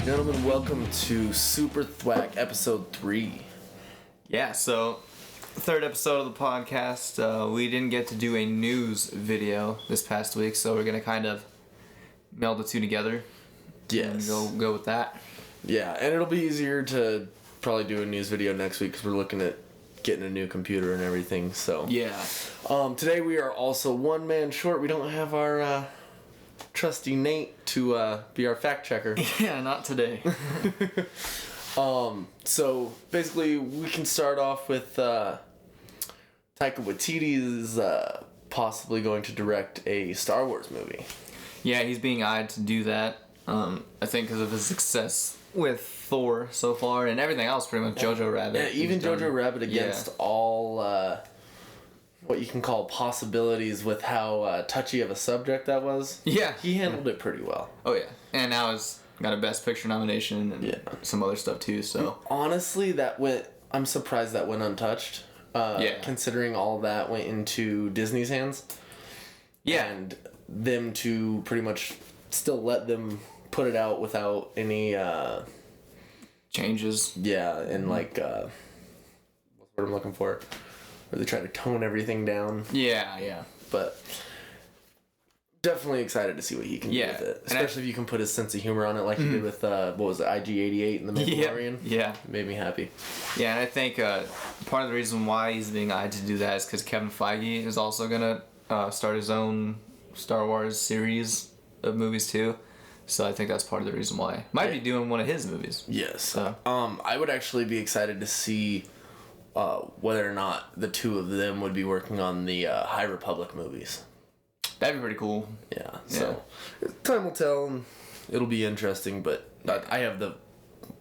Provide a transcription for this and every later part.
Gentlemen, welcome to SuperThwak episode 3. Yeah, so third episode of the podcast. We didn't get to do a news video this past week, so we're gonna kind of meld the two together. Yes. And go with that. Yeah, and it'll be easier to probably do a news video next week because we're looking at getting a new computer and everything. So yeah. Today we are also one man short. We don't have our trusty Nate to be our fact checker. Yeah, not today. So basically we can start off with Taika Watiti is possibly going to direct a Star Wars movie. Yeah, he's being eyed to do that. I think because of his success with Thor so far and everything else, pretty much. Jojo Rabbit. Yeah, even Jojo Rabbit against all what you can call possibilities with how touchy of a subject that was. Yeah. He handled it pretty well. Oh, yeah. And now he's got a Best Picture nomination and some other stuff, too, so. Honestly, I'm surprised that went untouched. Considering all that went into Disney's hands. Yeah. And them to pretty much still let them put it out without any changes. Yeah, and what's what I'm looking for? Where they try to tone everything down. Yeah. But definitely excited to see what he can do with it. Especially if you can put his sense of humor on it like he did with, what was it, IG-88 in The Mandalorian? Yeah. It made me happy. Yeah, and I think part of the reason why he's being eyed to do that is because Kevin Feige is also going to start his own Star Wars series of movies too. So I think that's part of the reason why. Might be doing one of his movies. Yes. So. I would actually be excited to see whether or not the two of them would be working on the High Republic movies. That'd be pretty cool. Yeah. So time will tell. It'll be interesting, but I have the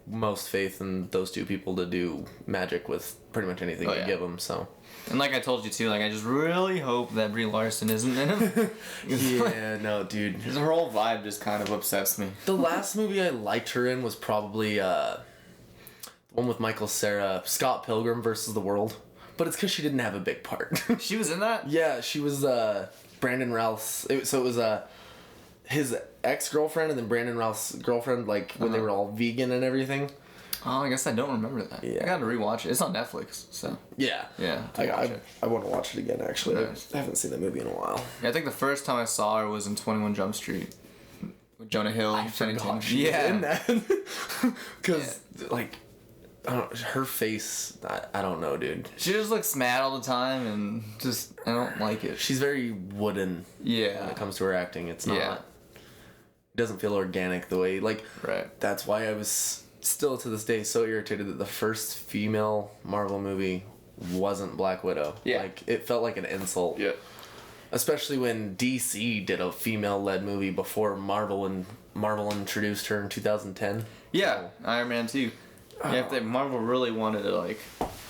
most faith in those two people to do magic with pretty much anything you give them. So. And like I told you too, I just really hope that Brie Larson isn't in him. Yeah, no, dude. Her whole vibe just kind of upsets me. The last movie I liked her in was probably the one with Michael Cera, Scott Pilgrim versus the World. But it's because she didn't have a big part. She was in that? Yeah, she was Brandon Routh's. So it was his ex-girlfriend and then Brandon Routh's girlfriend, when they were all vegan and everything. Oh, I guess I don't remember that. Yeah. I gotta rewatch it. It's on Netflix, so. Yeah. I want to watch it again, actually. Nice. I haven't seen that movie in a while. Yeah, I think the first time I saw her was in 21 Jump Street. With Jonah Hill. I forgot she was in that. Because, I don't, her face, I don't know, dude. She just looks mad all the time and just, I don't like it. She's very wooden. Yeah. When it comes to her acting. It's not. It doesn't feel organic the way, Right. That's why I was still to this day so irritated that the first female Marvel movie wasn't Black Widow. Yeah. It felt like an insult. Yeah. Especially when DC did a female-led movie before Marvel introduced her in 2010. Yeah, Iron Man 2. Yeah, if Marvel really wanted to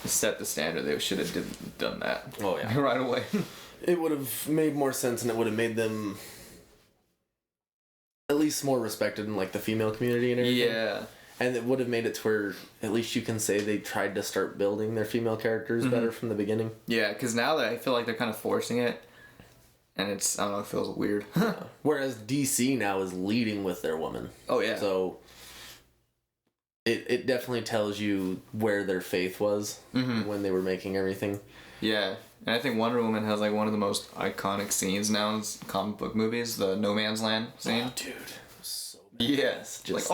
set the standard, they should have done that. Oh yeah. Right away. It would have made more sense, and it would have made them at least more respected in the female community and everything. Yeah. And it would have made it to where at least you can say they tried to start building their female characters better from the beginning. Yeah, because now that I feel like they're kind of forcing it, and I don't know, it feels weird. Whereas DC now is leading with their woman. Oh, yeah. So it definitely tells you where their faith was when they were making everything. Yeah, and I think Wonder Woman has one of the most iconic scenes now in comic book movies, the No Man's Land scene. Oh, dude. So yes, just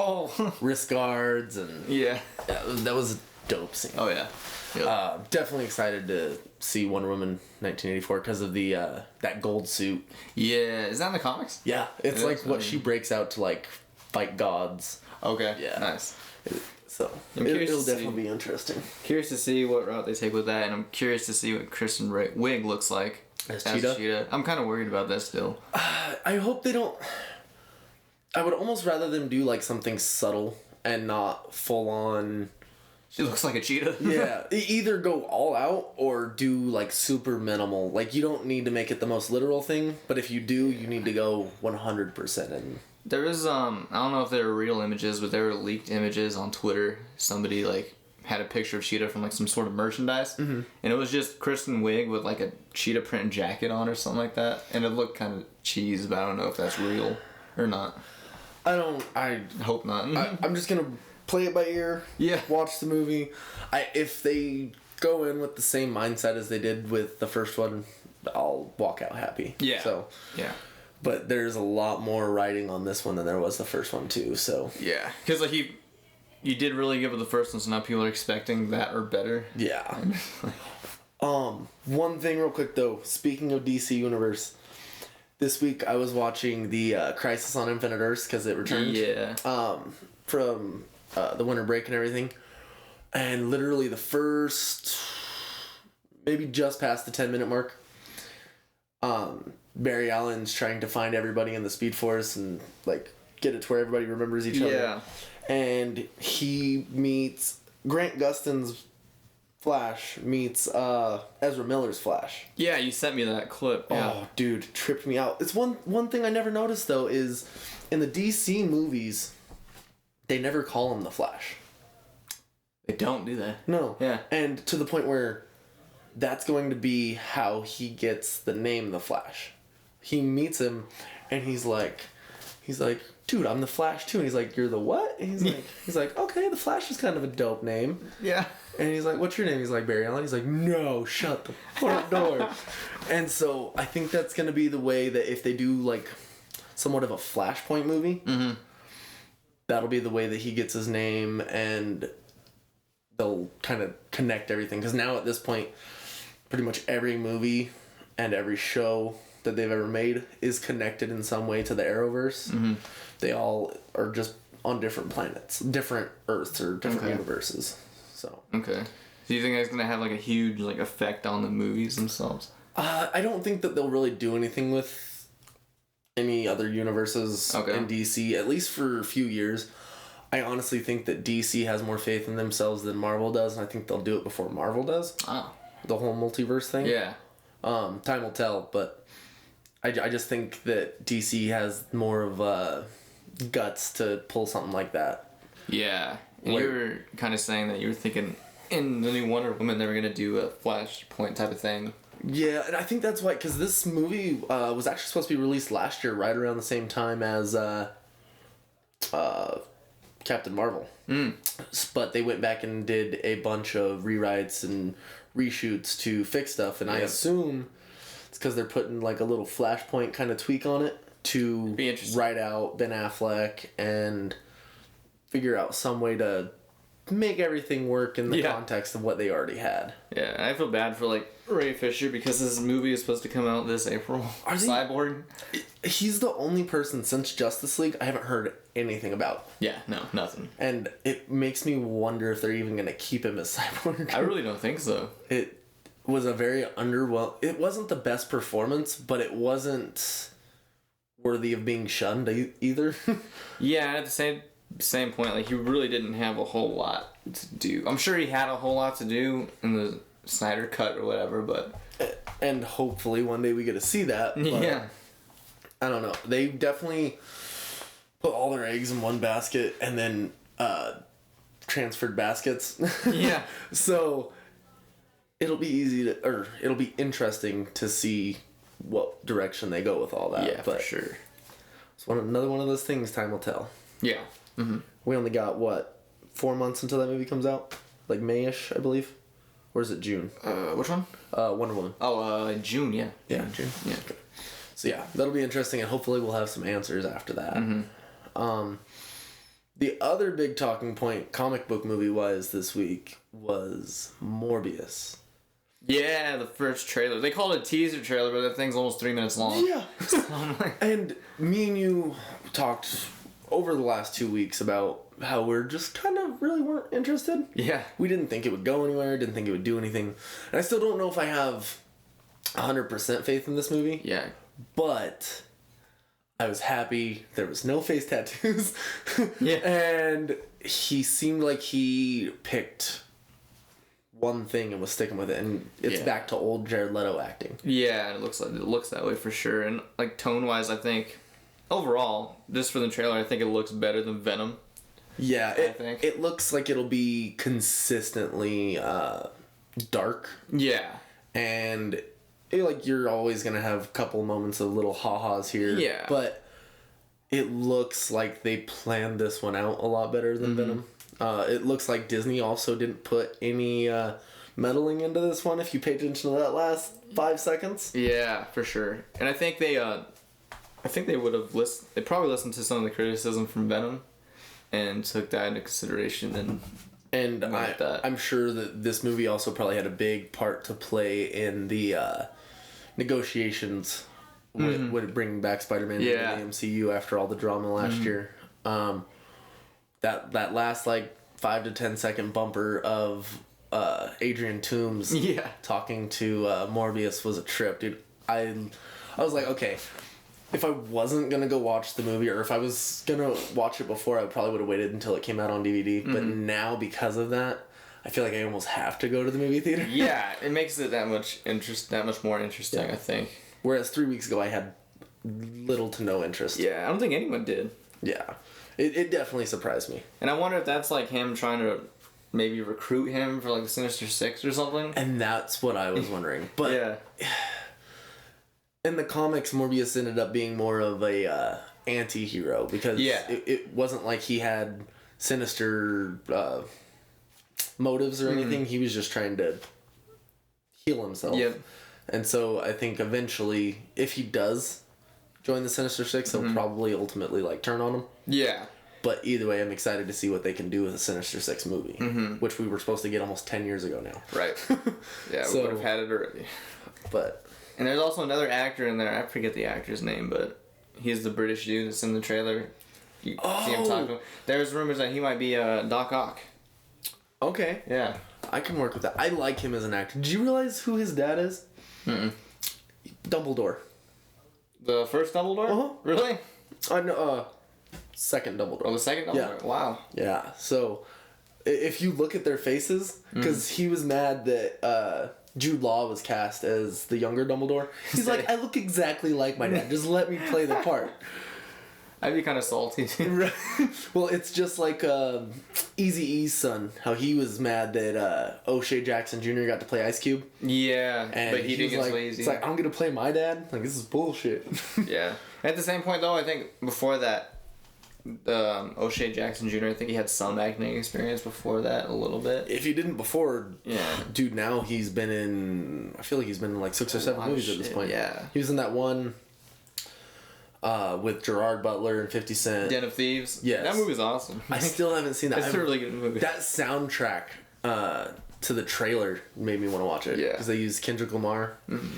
wrist guards and that was a dope scene. Oh yeah, yep. Definitely excited to see Wonder Woman 1984 because of the that gold suit. Yeah, is that in the comics? Yeah, it's what she breaks out to fight gods. Okay, yeah, nice. So it'll definitely be interesting. Curious to see what route they take with that, and I'm curious to see what Kristen Wiig looks like as Cheetah. I'm kind of worried about that still. I hope they don't. I would almost rather them do something subtle and not full on. She looks like a cheetah. Yeah, either go all out or do super minimal. You don't need to make it the most literal thing, but if you do, you need to go 100% in. There is I don't know if they were real images, but there were leaked images on Twitter. Somebody had a picture of Cheetah from some sort of merchandise, and it was just Kristen Wiig with a cheetah print jacket on or something like that, and it looked kind of cheese, but I don't know if that's real or not. I hope not. I'm just gonna play it by ear. Yeah. Watch the movie. If they go in with the same mindset as they did with the first one, I'll walk out happy. Yeah. So. Yeah. But there's a lot more writing on this one than there was the first one too. So. Yeah, because like you did really good with the first one, so now people are expecting that or better. Yeah. One thing real quick though. Speaking of DC Universe, this week I was watching the Crisis on Infinite Earths because it returned. Yeah. From the winter break and everything, and literally the first, maybe just past the 10-minute mark. Barry Allen's trying to find everybody in the Speed Force and like get it to where everybody remembers each other. Yeah. And he meets Grant Gustin's Flash meets Ezra Miller's Flash. Yeah, you sent me that clip. Yeah. Oh, dude, tripped me out. It's one thing I never noticed though is in the DC movies, they never call him the Flash. They don't do that. No. Yeah. And to the point where that's going to be how he gets the name the Flash. He meets him and he's like, dude, I'm the Flash too. And he's like, you're the what? And he's like, okay, the Flash is kind of a dope name. Yeah. And he's like, what's your name? He's like, Barry Allen. He's like, no, shut the front door. And so I think that's going to be the way that if they do like somewhat of a Flashpoint movie, that'll be the way that he gets his name and they'll kind of connect everything. Because now at this point, pretty much every movie and every show that they've ever made is connected in some way to the Arrowverse. They all are just on different planets, different Earths or different universes. So. Okay. Do you think that's gonna have like a huge like effect on the movies themselves? I don't think that they'll really do anything with any other universes in DC, at least for a few years. I honestly think that DC has more faith in themselves than Marvel does, and I think they'll do it before Marvel does. The whole multiverse thing. Yeah. Time will tell, but I just think that DC has more of guts to pull something like that. Yeah. And you were kind of saying that you were thinking in the new Wonder Woman they were going to do a Flashpoint type of thing. Yeah, and I think that's why, because this movie was actually supposed to be released last year, right around the same time as Captain Marvel. But they went back and did a bunch of rewrites and reshoots to fix stuff, and I assume it's because they're putting like a little Flashpoint kind of tweak on it to write out Ben Affleck and figure out some way to make everything work in the context of what they already had. Yeah, I feel bad for like Ray Fisher because this movie is supposed to come out this April. Cyborg. He's the only person since Justice League I haven't heard anything about. Yeah, no, nothing. And it makes me wonder if they're even going to keep him as Cyborg. I really don't think so. It was a very it wasn't the best performance, but it wasn't worthy of being shunned either. Yeah, at the same point, like he really didn't have a whole lot to do. I'm sure he had a whole lot to do in the Snyder Cut or whatever, but and hopefully one day we get to see that. But yeah, I don't know. They definitely put all their eggs in one basket and then transferred baskets. Yeah. So it'll be it'll be interesting to see what direction they go with all that. Yeah, but for sure. It's another one of those things. Time will tell. Yeah. Mm-hmm. We only got 4 months until that movie comes out, like May-ish, I believe. Or is it June? Which one? Wonder Woman. Oh, June. Yeah. Yeah, June. Yeah. Okay. So yeah, that'll be interesting, and hopefully we'll have some answers after that. Mm-hmm. The other big talking point, comic book movie wise, this week was Morbius. Yeah, the first trailer. They called it a teaser trailer, but that thing's almost 3 minutes long. Yeah. And me and you talked over the last 2 weeks about how we're just kind of really weren't interested. Yeah. We didn't think it would go anywhere, didn't think it would do anything. And I still don't know if I have 100% faith in this movie. Yeah. But I was happy there was no face tattoos. Yeah. And he seemed like he picked one thing and was sticking with it, and it's back to old Jared Leto acting. Yeah, it looks that way for sure. And like tone wise, I think overall, just for the trailer, I think it looks better than Venom. Yeah, it looks like it'll be consistently dark. Yeah, and you're always gonna have a couple moments of little ha-has here. Yeah, but it looks like they planned this one out a lot better than Venom. It looks like Disney also didn't put any meddling into this one, if you pay attention to that last 5 seconds. Yeah, for sure. And I think they would have they probably listened to some of the criticism from Venom and took that into consideration and I'm sure that this movie also probably had a big part to play in the negotiations with bringing back Spider-Man into the MCU after all the drama last year. That last like 5 to 10 second bumper of Adrian Toomes talking to Morbius was a trip, dude. I was like, okay, if I wasn't gonna go watch the movie, or if I was gonna watch it before, I probably would have waited until it came out on DVD. But now, because of that, I feel like I almost have to go to the movie theater. Yeah, it makes it that much more interesting. I think. Whereas 3 weeks ago, I had little to no interest. Yeah, I don't think anyone did. Yeah, it definitely surprised me. And I wonder if that's like him trying to maybe recruit him for like the Sinister Six or something. And that's what I was wondering. But in the comics, Morbius ended up being more of a anti-hero because it wasn't like he had sinister motives or anything. He was just trying to heal himself. Yep. And so I think eventually, if he does join the Sinister Six, they'll probably ultimately like turn on him. Yeah. But either way, I'm excited to see what they can do with a Sinister Six movie, which we were supposed to get almost 10 years ago now. Right. Yeah, we would have had it already. And there's also another actor in there. I forget the actor's name, but he's the British dude that's in the trailer. You see him talking. There's rumors that he might be Doc Ock. Okay. Yeah. I can work with that. I like him as an actor. Did you realize who his dad is? Dumbledore. The first Dumbledore? Uh-huh. Really? No, second Dumbledore. Oh, the second Dumbledore? Yeah. Wow. Yeah. So, if you look at their faces, because he was mad that Jude Law was cast as the younger Dumbledore. He's like, I look exactly like my dad. Just let me play the part. I'd be kind of salty. Well, it's just like Eazy-E's son. How he was mad that O'Shea Jackson Jr. got to play Ice Cube. Yeah, and but he didn't get lazy. It's like, I'm going to play my dad? Like, this is bullshit. Yeah. At the same point, though, I think before that, O'Shea Jackson Jr., I think he had some acting experience before that a little bit. If he didn't before, dude, now he's been in, I feel like he's been in like 6 or 7 movies at this point. Yeah. He was in that one with Gerard Butler and 50 Cent. Den of Thieves? Yes. That movie's awesome. I still haven't seen that. It's a really good movie. That soundtrack to the trailer made me want to watch it. Yeah. Because they used Kendrick Lamar. Mm-hmm.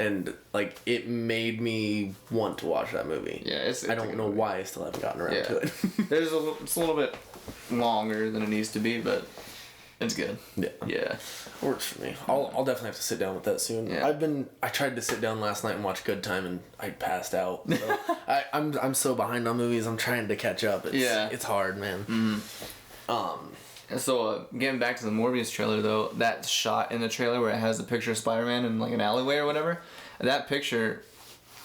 And, like, it made me want to watch that movie. Yeah, it's I don't know why I still haven't gotten around to it. It's a little bit longer than it needs to be, but it's good. Yeah. Yeah. Works for me. I'll definitely have to sit down with that soon. Yeah. I tried to sit down last night and watch Good Time, and I passed out. So I'm so behind on movies. I'm trying to catch up. It's hard, man. Mm-hmm. So, getting back to the Morbius trailer, though, that shot in the trailer where it has a picture of Spider-Man in, like, an alleyway or whatever, that picture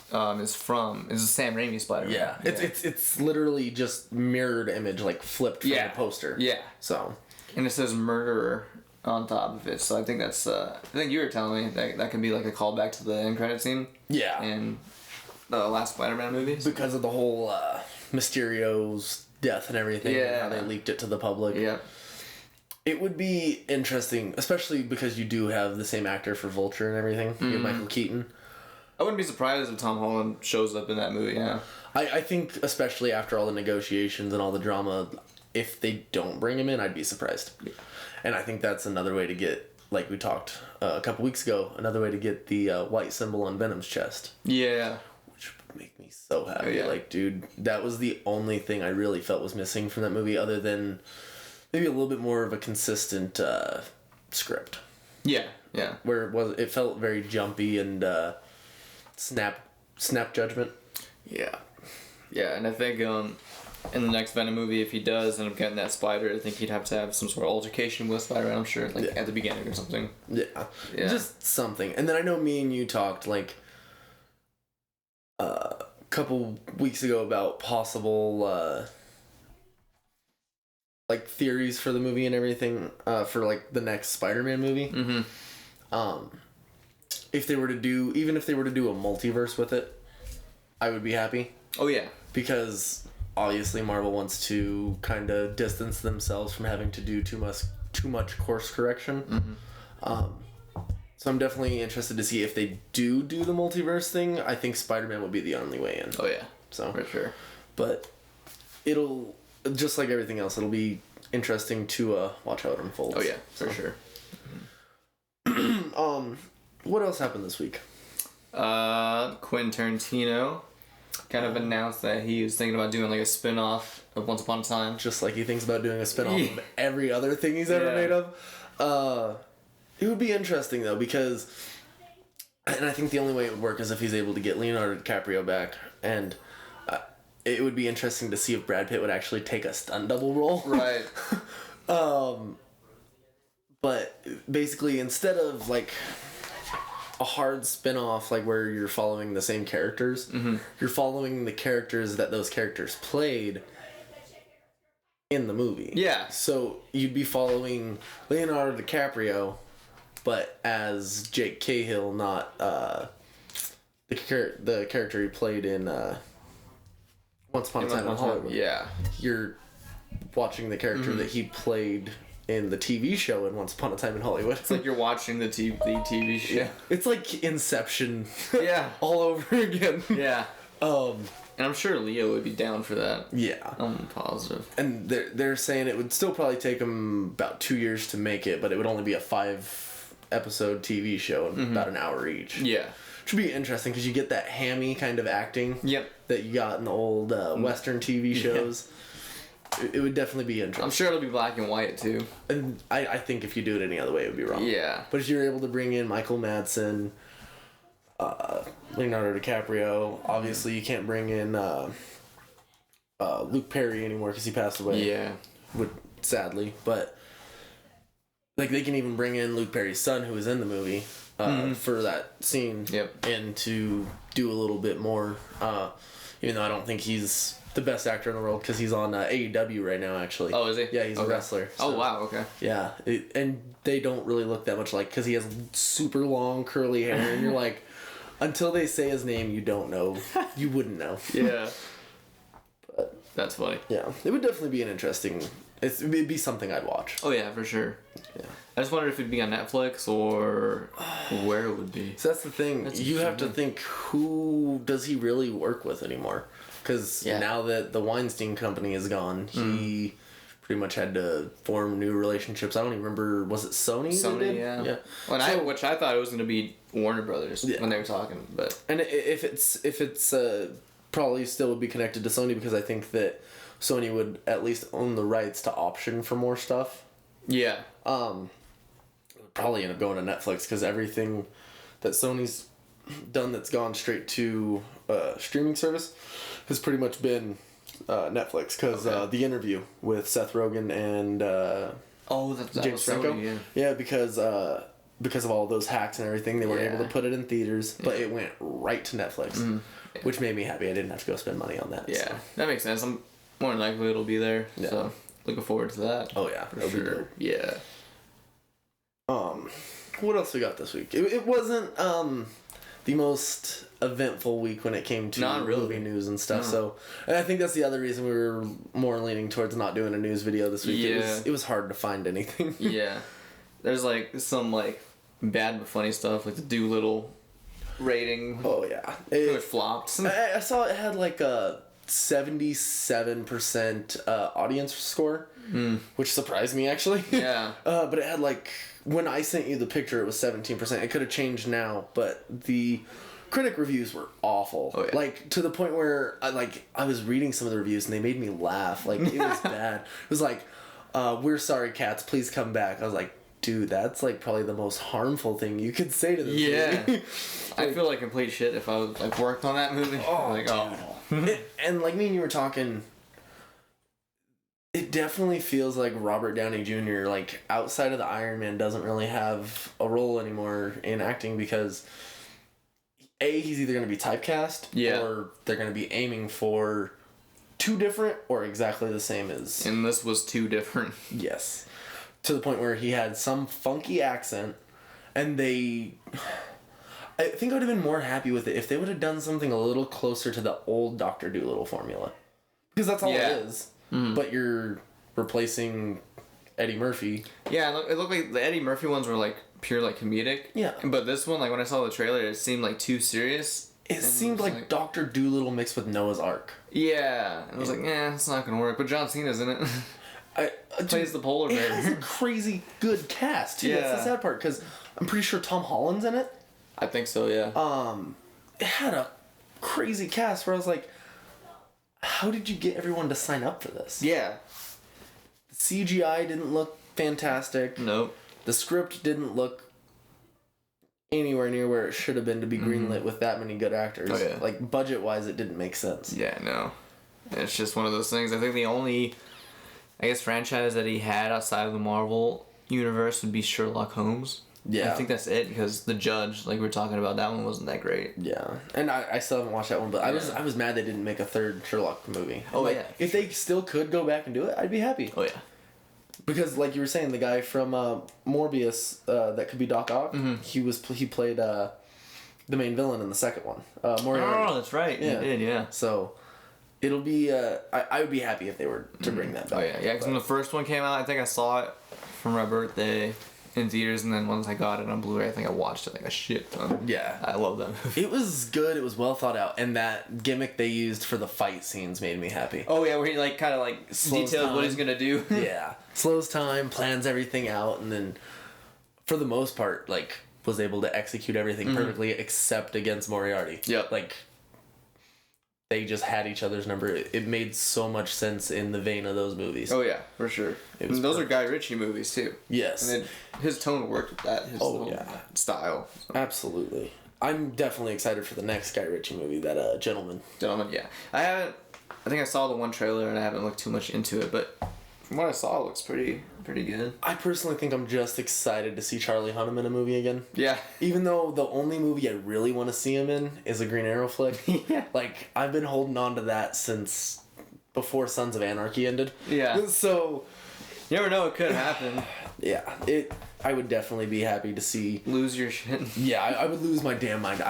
is a Sam Raimi Spider-Man. Yeah. It's literally just mirrored image, like, flipped from the poster. Yeah. So. And it says murderer on top of it, so I think that's, I think you were telling me that can be, like, a callback to the end credit scene. Yeah. In the last Spider-Man movie. Because of the whole Mysterio's death and everything. Yeah. And how they leaked it to the public. Yeah. It would be interesting, especially because you do have the same actor for Vulture and everything. Mm-hmm. You have Michael Keaton. I wouldn't be surprised if Tom Holland shows up in that movie, yeah. I think, especially after all the negotiations and all the drama, if they don't bring him in, I'd be surprised. Yeah. And I think that's another way to get, like we talked a couple weeks ago, another way to get the white symbol on Venom's chest. Yeah. Which would make me so happy. Oh, yeah. Like, dude, that was the only thing I really felt was missing from that movie, other than maybe a little bit more of a consistent script. Yeah, yeah. Where it felt very jumpy and snap judgment. Yeah, yeah, and I think in the next Venom movie, if he does end up getting that spider, I think he'd have to have some sort of altercation with Spider-Man. I'm sure, like at the beginning or something. Yeah, just something. And then I know me and you talked like a couple weeks ago about possible. Like theories for the movie and everything for like the next Spider-Man movie. Mm-hmm. If they were to do a multiverse with it, I would be happy. Oh yeah. Because obviously Marvel wants to kind of distance themselves from having to do too much course correction. So I'm definitely interested to see if they do the multiverse thing. I think Spider-Man would be the only way in. Oh yeah. So for sure. But it'll, just like everything else, it'll be interesting to watch how it unfolds. Oh yeah, for sure. What else happened this week? Quentin Tarantino kind of announced that he was thinking about doing like a spin-off of Once Upon a Time. Just like he thinks about doing a spin-off of every other thing he's ever made of. It would be interesting though, because, and I think the only way it would work is if he's able to get Leonardo DiCaprio back, and it would be interesting to see if Brad Pitt would actually take a stunt double role. Right. But basically, instead of like a hard spin-off like where you're following the same characters, you're following the characters that those characters played in the movie. Yeah. So you'd be following Leonardo DiCaprio, but as Jake Cahill, not the character he played in Once Upon a Time in Hollywood. Yeah. You're watching the character that he played in the TV show in Once Upon a Time in Hollywood. It's like you're watching the TV show. Yeah. It's like Inception. Yeah. All over again. Yeah. And I'm sure Leo would be down for that. Yeah. I'm positive. And they're saying it would still probably take them about 2 years to make it, but it would only be a 5-episode TV show and about an hour each. Yeah. Which would be interesting because you get that hammy kind of acting that you got in the old Western TV shows. It would definitely be interesting. I'm sure it'll be black and white too. And I think if you do it any other way, it would be wrong. Yeah. But if you're able to bring in Michael Madsen, Leonardo DiCaprio, obviously you can't bring in Luke Perry anymore because he passed away. Yeah. Sadly. But like they can even bring in Luke Perry's son, who was in the movie, for that scene. Yep. And to do a little bit more. Even though I don't think he's the best actor in the world because he's on AEW right now, actually. Oh, is he? Yeah, he's a wrestler. So. Oh, wow, okay. Yeah, and they don't really look that much like, because he has super long curly hair, and you're like, until they say his name, you don't know. You wouldn't know. Yeah. But that's funny. Yeah, it would definitely be an interesting. It'd be something I'd watch. Oh yeah, for sure. Yeah. I just wondered if it'd be on Netflix or where it would be. So that's the thing. You have to think, who does he really work with anymore? Because now that the Weinstein Company is gone, he pretty much had to form new relationships. I don't even remember, was it Sony? Sony, yeah. Well, which I thought it was going to be Warner Brothers when they were talking, but and if it's probably still would be connected to Sony, because I think that Sony would at least own the rights to option for more stuff. Yeah. It would probably end up going to Netflix, because everything that Sony's done that's gone straight to streaming service has pretty much been Netflix, because The Interview with Seth Rogen and James Franco. Yeah, because of all those hacks and everything, they weren't able to put it in theaters, but it went right to Netflix, which made me happy. I didn't have to go spend money on that. Yeah, so. That makes sense. I'm more than likely it'll be there. Yeah. So looking forward to that. Oh yeah, for sure. Yeah. What else we got this week? It wasn't the most eventful week when it came to movie news and stuff. So, and I think that's the other reason we were more leaning towards not doing a news video this week. Yeah. It was hard to find anything. Yeah. There's like some like bad but funny stuff, like the Doolittle rating. Oh yeah. It flopped. I saw it had like a 77% audience score, which surprised me actually. Yeah. But it had like, when I sent you the picture, it was 17%. It could have changed now, but the critic reviews were awful. Oh, yeah. Like, to the point where I was reading some of the reviews and they made me laugh. Like, it was bad. It was like, "We're sorry, cats. Please come back." I was like, dude, that's like probably the most harmful thing you could say to this movie. I feel like complete shit if I was like worked on that movie. And like me and you were talking, it definitely feels like Robert Downey Jr., like, outside of the Iron Man, doesn't really have a role anymore in acting, because he's either going to be typecast, or they're going to be aiming for too different or exactly the same as... And this was too different. Yes. To the point where he had some funky accent, and they... I think I would have been more happy with it if they would have done something a little closer to the old Dr. Dolittle formula. Because that's all it is. Mm. But you're replacing Eddie Murphy. Yeah, it looked like the Eddie Murphy ones were like pure like comedic. Yeah. But this one, like when I saw the trailer, it seemed like too serious. It seemed like Dr. Dolittle mixed with Noah's Ark. Yeah. And I was like, it's not going to work. But John Cena's in it. Plays the polar bear. It has a crazy good cast, too. Yeah. That's the sad part, because I'm pretty sure Tom Holland's in it. I think so, yeah. It had a crazy cast where I was like, how did you get everyone to sign up for this? Yeah. The CGI didn't look fantastic. Nope. The script didn't look anywhere near where it should have been to be greenlit with that many good actors. Oh, yeah. Like, budget-wise, it didn't make sense. Yeah, no. It's just one of those things. I think the only, franchise that he had outside of the Marvel universe would be Sherlock Holmes. Yeah. I think that's it, because The Judge, like we were talking about, that one wasn't that great. Yeah. And I still haven't watched that one, but I was mad they didn't make a third Sherlock movie. And if they still could go back and do it, I'd be happy. Oh, yeah. Because, like you were saying, the guy from Morbius that could be Doc Ock, he played the main villain in the second one. Moriarty. Oh, that's right. Yeah. He did, yeah. So, it'll be... I would be happy if they were to bring that back. Oh, yeah. Yeah, because when the first one came out, I think I saw it for my birthday in theaters, and then once I got it on Blu-ray, I think I watched it like a shit ton. Yeah. I love that movie. It was good. It was well thought out. And that gimmick they used for the fight scenes made me happy. Oh, yeah, where he like kind of like details what he's going to do. Yeah. Slows time, plans everything out, and then for the most part, like, was able to execute everything perfectly except against Moriarty. Yep. Like, they just had each other's number. It made so much sense in the vein of those movies. Oh, yeah, for sure. And those are Guy Ritchie movies, too. Yes. And then his tone worked with that, his style. So. Absolutely. I'm definitely excited for the next Guy Ritchie movie, that Gentleman. Gentleman, yeah. I think I saw the one trailer and I haven't looked too much into it, but from what I saw, it looks pretty good. I personally think I'm just excited to see Charlie Hunnam in a movie again. Yeah. Even though the only movie I really want to see him in is a Green Arrow flick. Yeah. Like, I've been holding on to that since before Sons of Anarchy ended. Yeah. So... You never know, it could happen. Yeah. I would definitely be happy to see... Lose your shit. Yeah, I would lose my damn mind.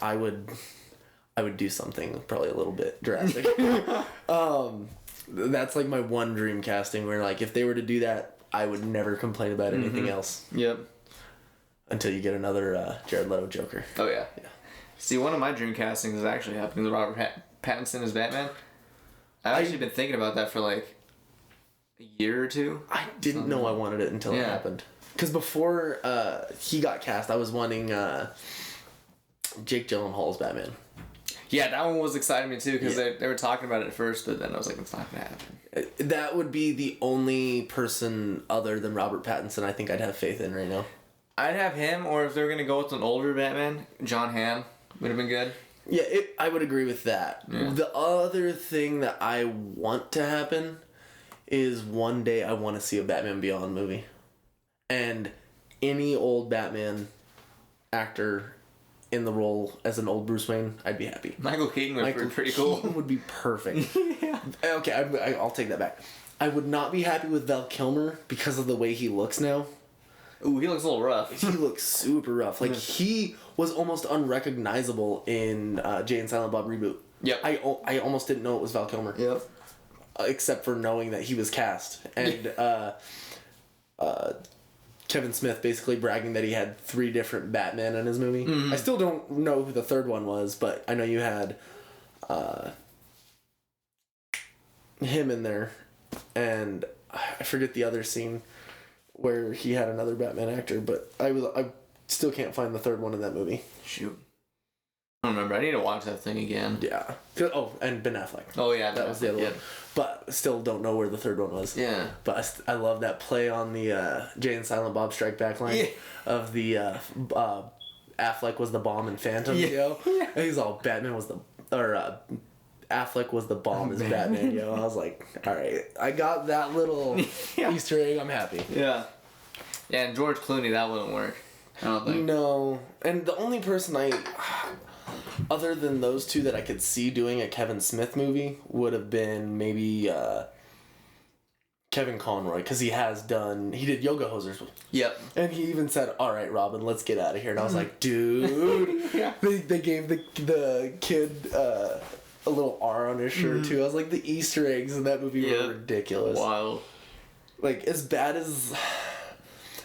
I would do something probably a little bit drastic. That's like my one dream casting where, like, if they were to do that, I would never complain about anything else. Yep. Until you get another Jared Leto Joker. Oh, yeah. See, one of my dream castings is actually happening with Robert Pattinson as Batman. I've actually been thinking about that for, like, a year or two. I didn't know I wanted it until it happened. Because before he got cast, I was wanting Jake Gyllenhaal's Batman. Yeah, that one was exciting me too, because they were talking about it at first, but then I was like, it's not going to happen. That would be the only person other than Robert Pattinson I think I'd have faith in right now. I'd have him, or if they were going to go with an older Batman, John Hamm would have been good. Yeah, I would agree with that. Yeah. The other thing that I want to happen is one day I want to see a Batman Beyond movie. And any old Batman actor in the role as an old Bruce Wayne, I'd be happy. Michael Keaton would be pretty cool. Keaton would be perfect. Yeah. Okay, I'll take that back. I would not be happy with Val Kilmer because of the way he looks now. Ooh, he looks a little rough. He looks super rough. Like, he was almost unrecognizable in Jay and Silent Bob reboot. Yep. I almost didn't know it was Val Kilmer. Yep. Except for knowing that he was cast. And Kevin Smith basically bragging that he had 3 different Batman in his movie. Mm-hmm. I still don't know who the third one was, but I know you had him in there. And I forget the other scene where he had another Batman actor, but I still can't find the third one in that movie. Shoot. I don't remember. I need to watch that thing again. Yeah. Oh, and Ben Affleck. Oh, yeah. That was the other one. But still don't know where the third one was. Yeah. But I love that play on the Jay and Silent Bob Strike Back line of the Affleck was the bomb in Phantom, yo. And he's all, Batman was the... Or Affleck was the bomb as Batman, yo. I was like, alright, I got that little Easter egg, I'm happy. Yeah. Yeah, and George Clooney, that wouldn't work. I don't think. No. And the only person other than those two that I could see doing a Kevin Smith movie would have been maybe Kevin Conroy, because he did Yoga Hosers. Yep. And he even said, all right, Robin, let's get out of here. And I was like, dude. Yeah. They gave the kid a little R on his shirt, too. I was like, the Easter eggs in that movie were ridiculous. Wild. Like, as bad as...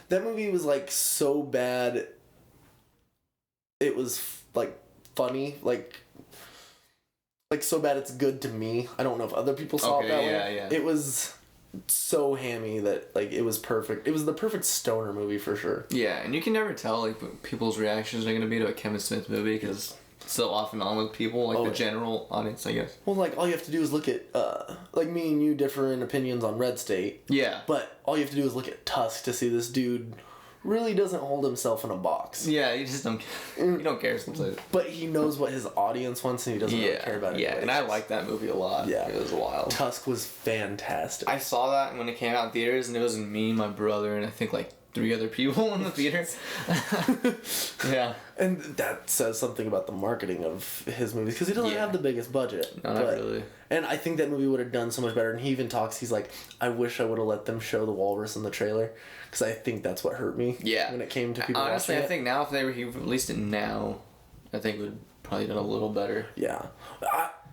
That movie was, like, so bad... It was, like, funny. Like, so bad it's good to me. I don't know if other people saw it that way. Yeah. It was so hammy that, like, it was perfect. It was the perfect stoner movie for sure. Yeah, and you can never tell, like, what people's reactions are going to be to a Kevin Smith movie, because it's so off and on with people, like, the general audience, I guess. Well, like, all you have to do is look at, like, me and you differ in opinions on Red State. Yeah. But all you have to do is look at Tusk to see this dude really doesn't hold himself in a box. Yeah, you just don't... You don't care sometimes. But he knows what his audience wants, and he doesn't really care about it. Yeah, and I like that movie a lot. Yeah. It was wild. Tusk was fantastic. I saw that when it came out in theaters, and it was me, my brother, and I think, like, 3 other people in the theater. Yeah. And that says something about the marketing of his movies, because he doesn't have the biggest budget. No, not really. And I think that movie would have done so much better. And he even talks, he's like, I wish I would have let them show the walrus in the trailer, because I think that's what hurt me when it came to people honestly, watching I think now, if they released it now, I think it would probably done a little better. Yeah.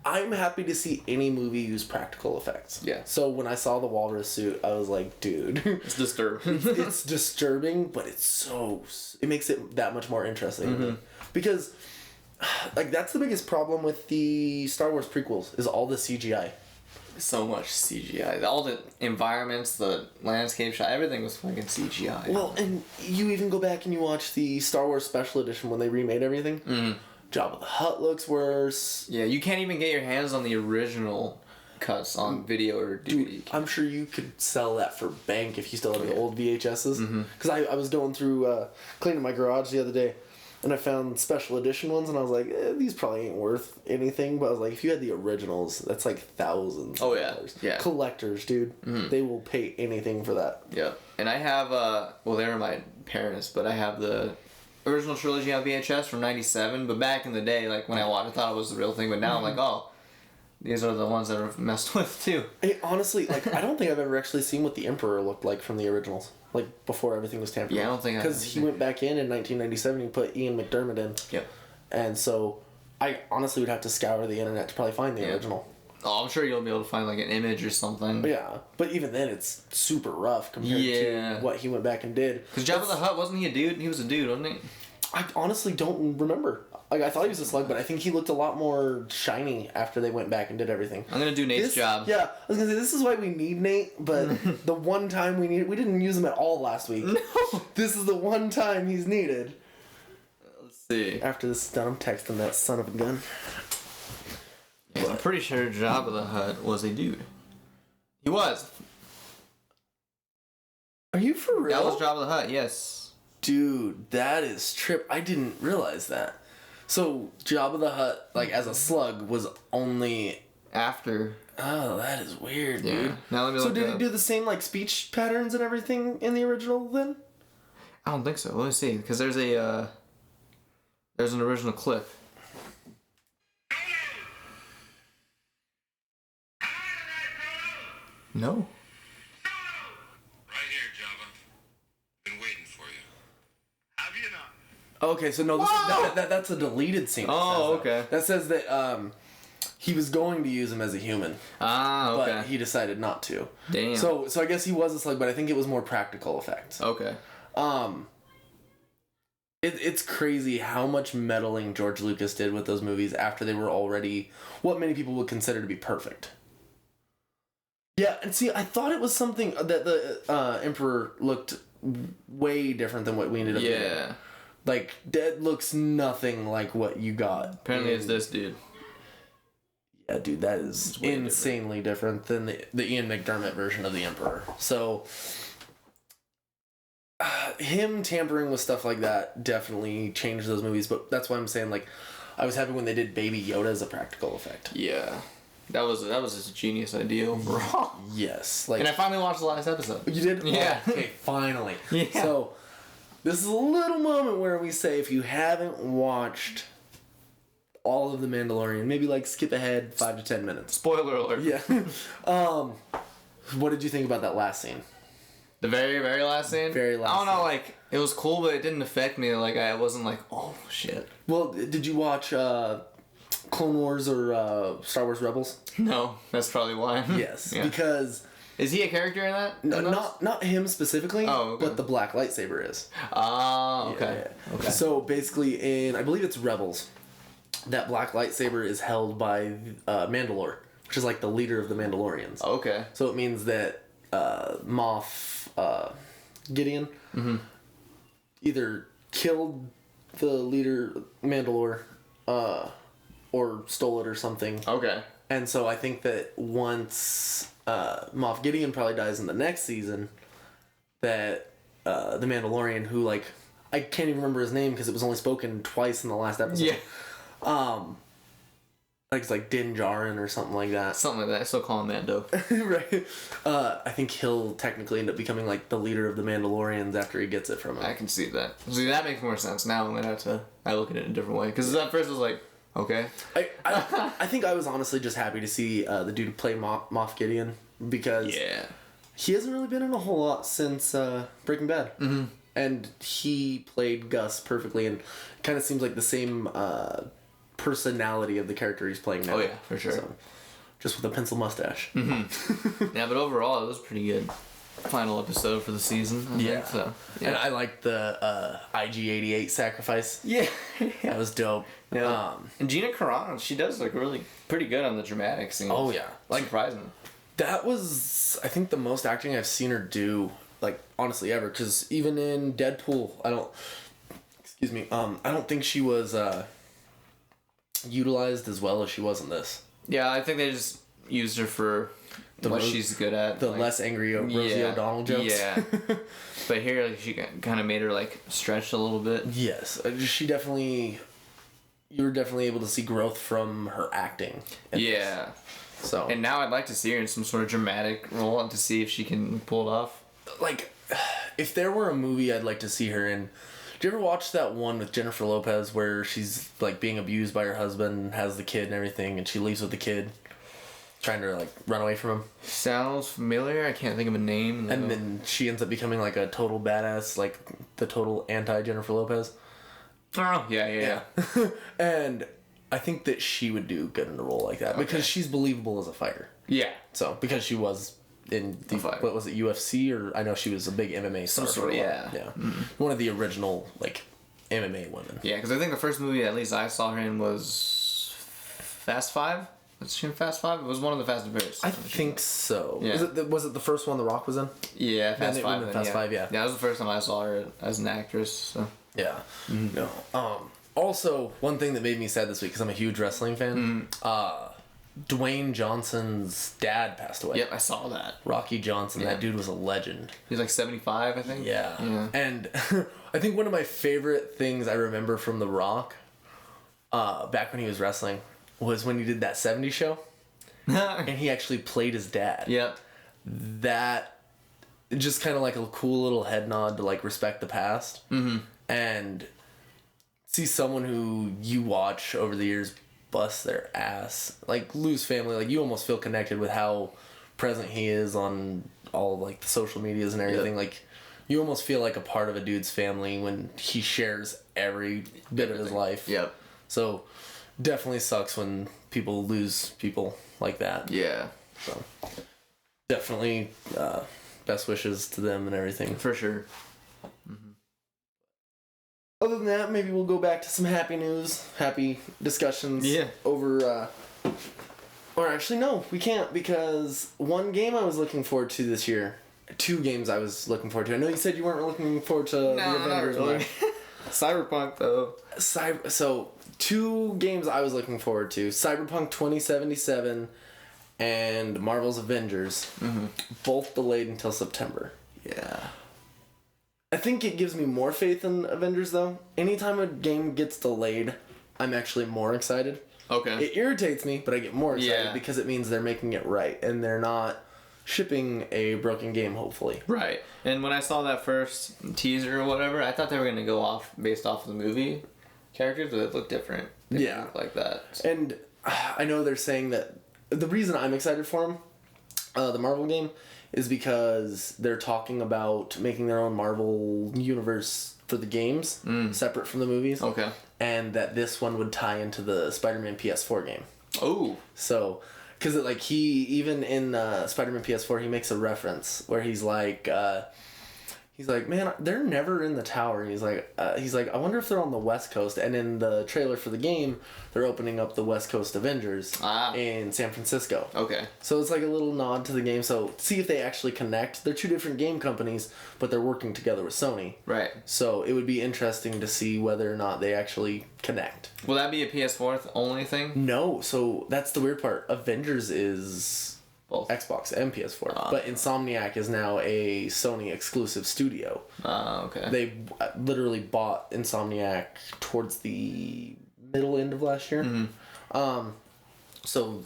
I'm happy to see any movie use practical effects. Yeah. So when I saw the walrus suit, I was like, dude. It's disturbing. It's disturbing, but it makes it that much more interesting. Mm-hmm. Because, like, that's the biggest problem with the Star Wars prequels, is all the CGI. So much CGI. All the environments, the landscape shot, everything was fucking CGI. Well, and you even go back and you watch the Star Wars Special Edition when they remade everything. Mm-hmm. Jabba the Hutt looks worse. Yeah, you can't even get your hands on the original cuts on video or DVD. Dude, I'm sure you could sell that for bank if you still have the old VHSs. Because I was going through, cleaning my garage the other day, and I found special edition ones, and I was like, these probably ain't worth anything. But I was like, if you had the originals, that's like thousands of dollars. Yeah. Collectors, dude. Mm-hmm. They will pay anything for that. Yeah. And I have, well, they were my parents, but I have the original trilogy on VHS from 97, but back in the day, like, when I watched, I thought it was the real thing, but now I'm like, oh, these are the ones that are messed with, too. Hey, honestly, like, I don't think I've ever actually seen what the Emperor looked like from the originals, like, before everything was tampered. Yeah, I don't think I have. Because he went back in 1997, he put Ian McDiarmid in. Yep. And so, I honestly would have to scour the internet to probably find the original. Oh, I'm sure you'll be able to find, like, an image or something. Yeah, but even then, it's super rough compared to what he went back and did. Because Jabba the Hutt, wasn't he a dude? He was a dude, wasn't he? I honestly don't remember. Like, I thought he was a slug, but I think he looked a lot more shiny after they went back and did everything. I'm gonna do Nate's job. Yeah, I was gonna say, this is why we need Nate, but the one time we didn't use him at all last week. No. This is the one time he's needed. Let's see. After this is done, I'm texting that son of a gun. Yeah, I'm pretty sure Jabba the Hutt was a dude. He was. Are you for real? That was Jabba the Hutt, yes. Dude, that is trip. I didn't realize that. So, Jabba the Hutt, like, as a slug, was only... After. Oh, that is weird, dude. Now let me look. So did he do the same, like, speech patterns and everything in the original, then? I don't think so. Let me see. Because there's a, there's an original clip. No. Okay, so no, that's a deleted scene. Oh, okay. That says that he was going to use him as a human. Ah, okay. But he decided not to. Damn. So I guess he was a slug, but I think it was more practical effects. Okay. It's crazy how much meddling George Lucas did with those movies after they were already what many people would consider to be perfect. Yeah, and see, I thought it was something that the Emperor looked way different than what we ended up doing. Yeah. Like, that looks nothing like what you got. Apparently it's this dude. Yeah, dude, that is insanely different than the Ian McDiarmid version of the Emperor. So, him tampering with stuff like that definitely changed those movies, but that's why I'm saying, like, I was happy when they did Baby Yoda as a practical effect. Yeah. That was a genius idea overall. Yes. Like, and I finally watched the last episode. You did? Yeah. Oh, okay, finally. Yeah. So, this is a little moment where we say if you haven't watched all of The Mandalorian, maybe, like, skip ahead 5 to 10 minutes. Spoiler alert. Yeah. What did you think about that last scene? The very, very last scene? Very last I don't know, scene. like, it was cool, but it didn't affect me. Like, I wasn't like, oh, shit. Well, did you watch Clone Wars or Star Wars Rebels? No, that's probably why. Yes, Yeah. because... Is he a character in that? Not him specifically, Oh, okay. but the black lightsaber is. Ah, okay. Yeah. Okay. So basically I believe it's Rebels, that black lightsaber is held by Mandalore, which is like the leader of the Mandalorians. Okay. So it means that Moff Gideon either killed the leader Mandalore or stole it or something. Okay. And so I think that once Moff Gideon probably dies in the next season, that the Mandalorian, who, like, I can't even remember his name because it was only spoken twice in the last episode. Yeah. Like, it's like Din Djarin or something like that. Something like that. I still call him Mando. Right. I think he'll technically end up becoming, like, the leader of the Mandalorians after he gets it from him. I can see that. See, that makes more sense. Now I'm going to have to... I look at it in a different way. Because at first I was like, okay. I think I was honestly just happy to see the dude play Moff Gideon because he hasn't really been in a whole lot since Breaking Bad. Mm-hmm. And he played Gus perfectly and kind of seems like the same personality of the character he's playing now. Oh, yeah, for sure. So, just with a pencil mustache. Mm-hmm. Yeah, but overall, it was pretty good. Final episode for the season. I think, so. Yeah. And I liked the IG-88 sacrifice. Yeah. That was dope. Yeah. And Gina Carano, she does look really pretty good on the dramatic scenes. Oh, yeah. Like, surprising. That was, I think, the most acting I've seen her do, like, honestly, ever. Because even in Deadpool, I don't think she was utilized as well as she was in this. Yeah, I think they just used her for what she's good at. The, like, less angry Rosie O'Donnell jokes. Yeah. But here, like, she kind of made her, like, stretch a little bit. Yes. She definitely... You were definitely able to see growth from her acting. Yeah. So. And now I'd like to see her in some sort of dramatic role and to see if she can pull it off. Like, if there were a movie I'd like to see her in... Did you ever watch that one with Jennifer Lopez where she's, like, being abused by her husband and has the kid and everything, and she leaves with the kid, trying to, like, run away from him? Sounds familiar. I can't think of a name. Though. And then she ends up becoming, like, a total badass, like, the total anti-Jennifer Lopez. Oh, yeah. And I think that she would do good in a role like that because she's believable as a fighter. Yeah. So, because she was in the, what was it, UFC, or I know she was a big MMA star. Yeah. Mm-hmm. One of the original, like, MMA women. Yeah, because I think the first movie at least I saw her in was Fast Five. Was she in Fast Five? It was one of the Fast and Furious. I think so. Yeah. Was it the first one The Rock was in? Yeah, Fast Five. Fast Five, yeah. Yeah, that was the first time I saw her as an actress. So. Yeah. Mm-hmm. No. Also, one thing that made me sad this week, because I'm a huge wrestling fan, Dwayne Johnson's dad passed away. Yep, I saw that. Rocky Johnson. Yeah. That dude was a legend. He's like 75, I think. Yeah. And I think one of my favorite things I remember from The Rock, back when he was wrestling, was when he did that 70s show. And he actually played his dad. Yep. That, just kind of like a cool little head nod to, like, respect the past. Mm-hmm. And see someone who you watch over the years bust their ass, like, lose family, like, you almost feel connected with how present he is on all, like, the social medias and everything. Like, you almost feel like a part of a dude's family when he shares every bit of his life. Yep. So definitely sucks when people lose people like that. Yeah. So definitely best wishes to them and everything. For sure. Other than that, maybe we'll go back to some happy news, happy discussions over... Or actually, no, we can't, because one game I was looking forward to this year, 2 games I was looking forward to. I know you said you weren't looking forward to the Avengers. Not really. Cyberpunk, though. So, 2 games I was looking forward to, Cyberpunk 2077 and Marvel's Avengers, both delayed until September. Yeah. I think it gives me more faith in Avengers, though. Anytime a game gets delayed, I'm actually more excited. Okay. It irritates me, but I get more excited because it means they're making it right, and they're not shipping a broken game, hopefully. Right. And when I saw that first teaser or whatever, I thought they were going to go off based off of the movie characters, but it looked different. They didn't look like that. So. And I know they're saying that the reason I'm excited for them, the Marvel game, is because they're talking about making their own Marvel universe for the games, separate from the movies. Okay. And that this one would tie into the Spider-Man PS4 game. Oh. So, because like he, even in Spider-Man PS4, he makes a reference where he's like, man, they're never in the tower. And he's like, I wonder if they're on the West Coast. And in the trailer for the game, they're opening up the West Coast Avengers in San Francisco. Okay. So it's like a little nod to the game. So see if they actually connect. They're two different game companies, but they're working together with Sony. Right. So it would be interesting to see whether or not they actually connect. Will that be a PS4 only thing? No. So that's the weird part. Avengers is both Xbox and PS4. But Insomniac is now a Sony exclusive studio. Okay. They literally bought Insomniac towards the end of last year. So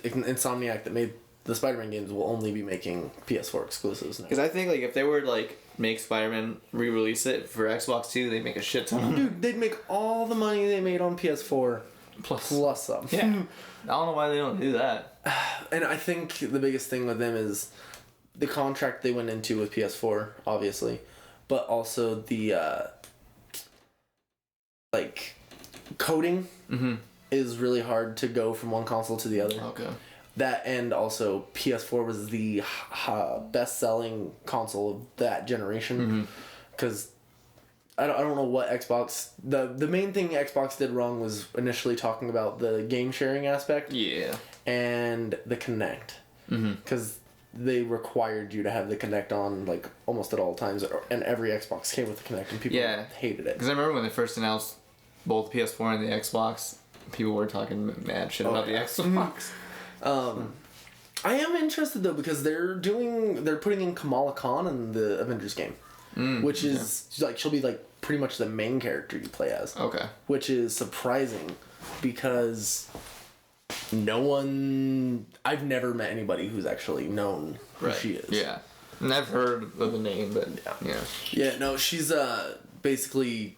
Insomniac that made the Spider-Man games will only be making PS4 exclusives now. Because I think like if they were to like make Spider-Man re-release it for Xbox 2, they'd make a shit ton. Dude, they'd make all the money they made on PS4 plus some. Yeah. I don't know why they don't do that. And I think the biggest thing with them is the contract they went into with PS4, obviously, but also the like coding is really hard to go from one console to the other. Okay. That, and also PS4 was the best-selling console of that generation, because I don't know what Xbox... The main thing Xbox did wrong was initially talking about the game sharing aspect. Yeah. And the Kinect. Because they required you to have the Kinect on like almost at all times, and every Xbox came with the Kinect, and people hated it. Because I remember when they first announced both the PS4 and the Xbox, people were talking mad shit about the Xbox. I am interested though, because they're putting in Kamala Khan in the Avengers game, which is like, she'll be like pretty much the main character you play as. Okay. Which is surprising, because I've never met anybody who's actually known who she is. Yeah. And I've heard of the name, but yeah. Yeah, no, she's basically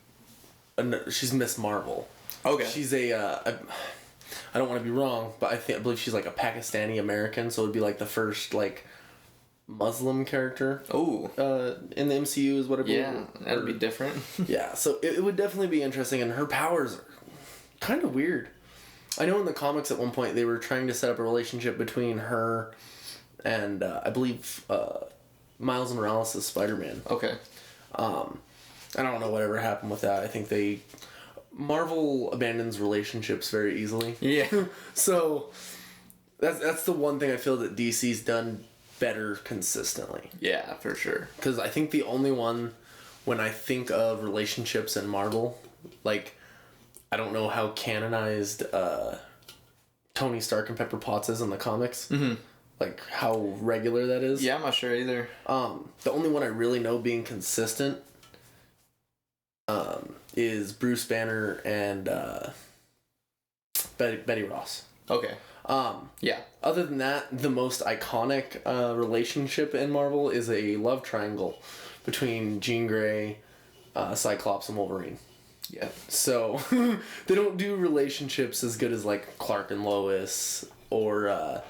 she's Miss Marvel. Okay. She's I don't want to be wrong, but I believe she's like a Pakistani American, so it'd be like the first like Muslim character. Oh. In the MCU is what I believe. Yeah, that'd be different. Yeah, so it would definitely be interesting, and her powers are kind of weird. I know in the comics at one point they were trying to set up a relationship between her and I believe Miles Morales' Spider-Man. Okay. I don't know whatever happened with that. I think Marvel abandons relationships very easily. Yeah. So that's the one thing I feel that DC's done better consistently. Yeah, for sure. Because I think the only one, when I think of relationships in Marvel, like, I don't know how canonized Tony Stark and Pepper Potts is in the comics. Like how regular that is. Yeah, I'm not sure either. The only one I really know being consistent is Bruce Banner and Betty Ross. Okay. Yeah. Other than that, the most iconic relationship in Marvel is a love triangle between Jean Grey, Cyclops, and Wolverine. Yeah. So they don't do relationships as good as like Clark and Lois or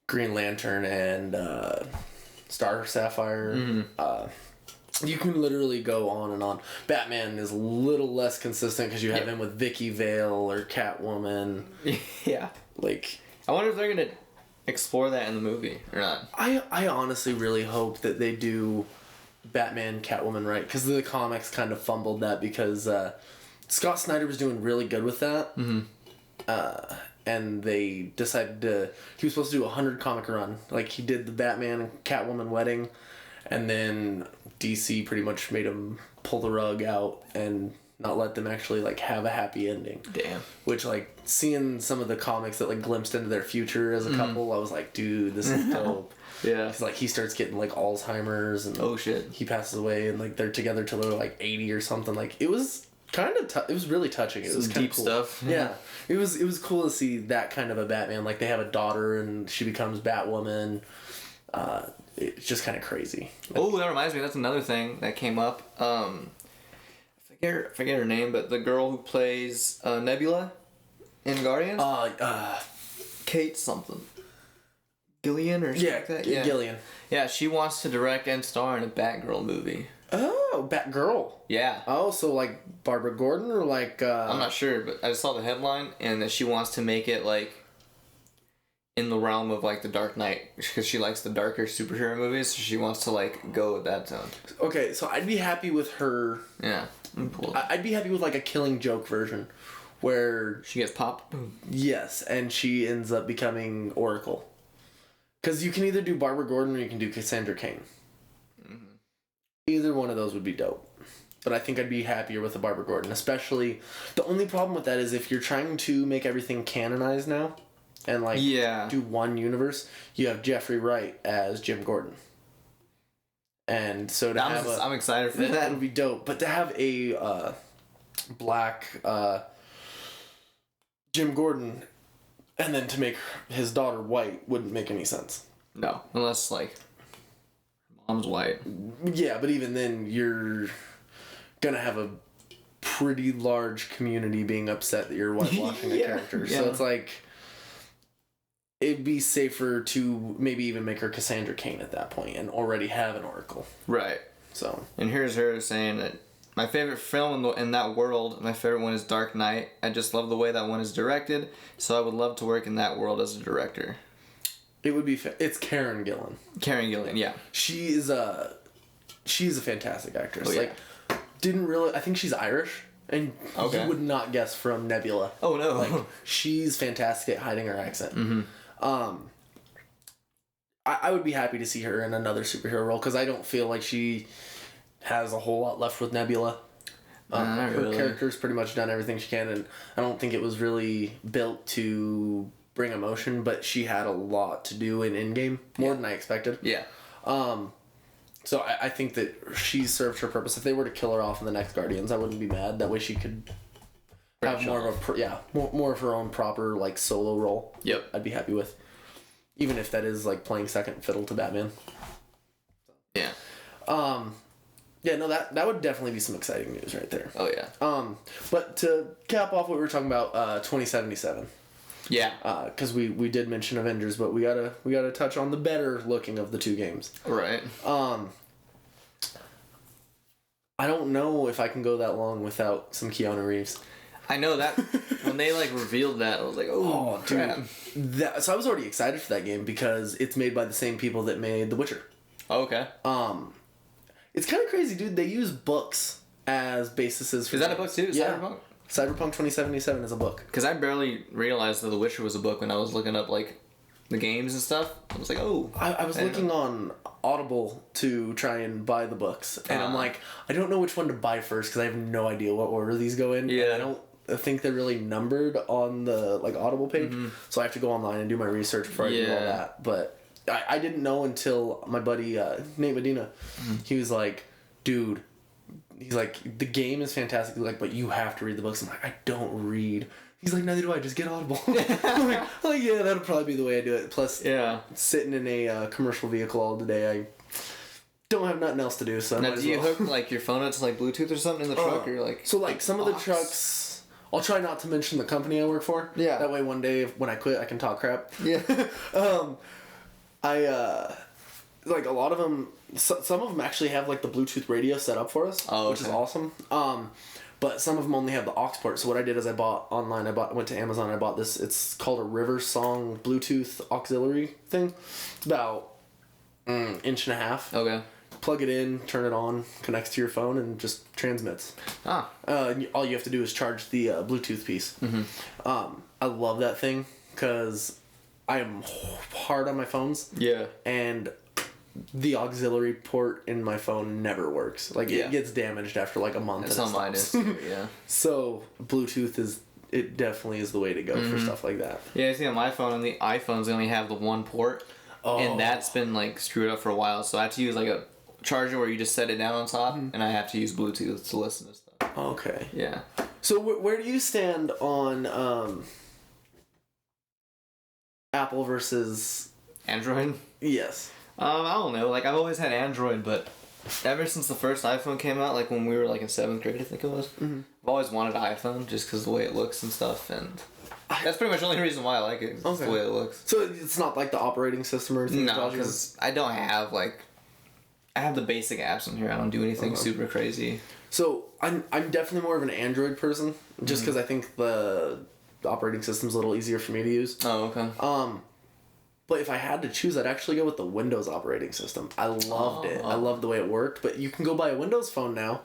Green Lantern and Star Sapphire. You can literally go on and on. Batman is a little less consistent because you have him with Vicky Vale or Catwoman. Yeah. Like, I wonder if they're gonna explore that in the movie or not. I honestly really hope that they do Batman, Catwoman right, because the comics kind of fumbled that because Scott Snyder was doing really good with that. And they decided he was supposed to do a 100 comic run. Like, he did the Batman and Catwoman wedding, and then DC pretty much made him pull the rug out and not let them actually like have a happy ending. Damn. Which, like, seeing some of the comics that like glimpsed into their future as a couple, I was like, dude, this is dope. Yeah. Because like he starts getting like Alzheimer's and oh shit, he passes away, and like they're together till they're like 80 or something. Like, it was kind of it was really touching. It was kind of deep cool stuff. Yeah. It was cool to see that kind of a Batman. Like, they have a daughter and she becomes Batwoman. It's just kind of crazy. Oh, that reminds me. That's another thing that came up. I forget her name, but the girl who plays Nebula in Guardians. Kate something. Gillian or something like that? Yeah, Gillian. Yeah, she wants to direct and star in a Batgirl movie. Oh, Batgirl. Yeah. Oh, so like Barbara Gordon or like... I'm not sure, but I just saw the headline, and that she wants to make it like in the realm of like the Dark Knight, because she likes the darker superhero movies, so she wants to like go with that tone. Okay, so I'd be happy with her... Yeah. I'd be happy with like a Killing Joke version, where... She gets popped? Boom. Yes, and she ends up becoming Oracle. Because you can either do Barbara Gordon or you can do Cassandra Cain. Either one of those would be dope. But I think I'd be happier with the Barbara Gordon. Especially, the only problem with that is if you're trying to make everything canonized now, and like do one universe, you have Jeffrey Wright as Jim Gordon. And so I'm excited for that. That would be dope. But to have a black Jim Gordon, and then to make his daughter white wouldn't make any sense. No, unless like mom's white. Yeah, but even then, you're gonna have a pretty large community being upset that you're whitewashing a character. Yeah. So it's like, it'd be safer to maybe even make her Cassandra Cain at that point and already have an Oracle. Right. So. And here's her saying that my favorite film in that world, my favorite one is Dark Knight. I just love the way that one is directed, so I would love to work in that world as a director. It would be... it's Karen Gillan. Karen Gillan, yeah. She's a fantastic actress. Oh, yeah. Like, didn't really... I think she's Irish, and you would not guess from Nebula. Oh, no. Like, she's fantastic at hiding her accent. Mm-hmm. I would be happy to see her in another superhero role, because I don't feel like she has a whole lot left with Nebula. Her character's pretty much done everything she can, and I don't think it was really built to bring emotion, but she had a lot to do in Endgame, more than I expected. Yeah. So I think that she served her purpose. If they were to kill her off in the next Guardians, I wouldn't be mad. That way she could have more of more of her own proper like solo role. Yep. I'd be happy with, even if that is like playing second fiddle to Batman. Yeah. Yeah, no, that would definitely be some exciting news right there. Oh yeah. But to cap off what we were talking about, 2077. Yeah. Because we did mention Avengers, but we gotta touch on the better looking of the two games. Right. I don't know if I can go that long without some Keanu Reeves. I know that when they like revealed that, I was like, oh crap. Dude, so I was already excited for that game because it's made by the same people that made The Witcher. Oh, okay. It's kind of crazy, dude. They use books as bases for... Is that a book too? Yeah. Cyberpunk 2077 is a book. Because I barely realized that The Witcher was a book when I was looking up like the games and stuff. I was like, oh. I was looking on Audible to try and buy the books, and I'm like, I don't know which one to buy first because I have no idea what order these go in. Yeah. And I don't think they're really numbered on the like Audible page, so I have to go online and do my research before I do all that. But I didn't know until my buddy Nate Medina, he was like, dude, he's like, the game is fantastic, like, but you have to read the books. I'm like, I don't read. He's like, neither do I, just get Audible. I'm like, yeah, that'll probably be the way I do it. Plus, sitting in a commercial vehicle all day, I don't have nothing else to do. So now, do you hook like your phone up to like Bluetooth or something in the truck, or like? So like some of the trucks, I'll try not to mention the company I work for. Yeah. That way, one day when I quit, I can talk crap. Yeah. Like a lot of them, some of them actually have like the Bluetooth radio set up for us, which is awesome. But some of them only have the aux port. So what I did is I went to Amazon. I bought this. It's called a River Song Bluetooth auxiliary thing. It's about inch and a half. Okay. Plug it in, turn it on, connects to your phone, and just transmits. All you have to do is charge the Bluetooth piece. I love that thing because I am hard on my phones. Yeah. And the auxiliary port in my phone never works. Like, it gets damaged after like a month. That's how mine is too, yeah. So Bluetooth definitely is the way to go for stuff like that. Yeah, I see on my phone, on the iPhones, they only have the one port. And that's been like screwed up for a while. So I have to use like a charger where you just set it down on top, and I have to use Bluetooth to listen to stuff. Okay. Yeah. So where do you stand on Apple versus Android? Yes. I don't know. Like, I've always had Android, but ever since the first iPhone came out, like when we were like in 7th grade, I think it was, I've always wanted an iPhone just because of the way it looks and stuff. And That's pretty much the only reason why I like it. It's the way it looks. So it's not like the operating system or anything? No, because I don't have like... I have the basic apps on here. I don't do anything super crazy. So I'm definitely more of an Android person, just because I think the operating system's a little easier for me to use. Oh, okay. But if I had to choose, I'd actually go with the Windows operating system. I loved it. I loved the way it worked. But you can go buy a Windows phone now.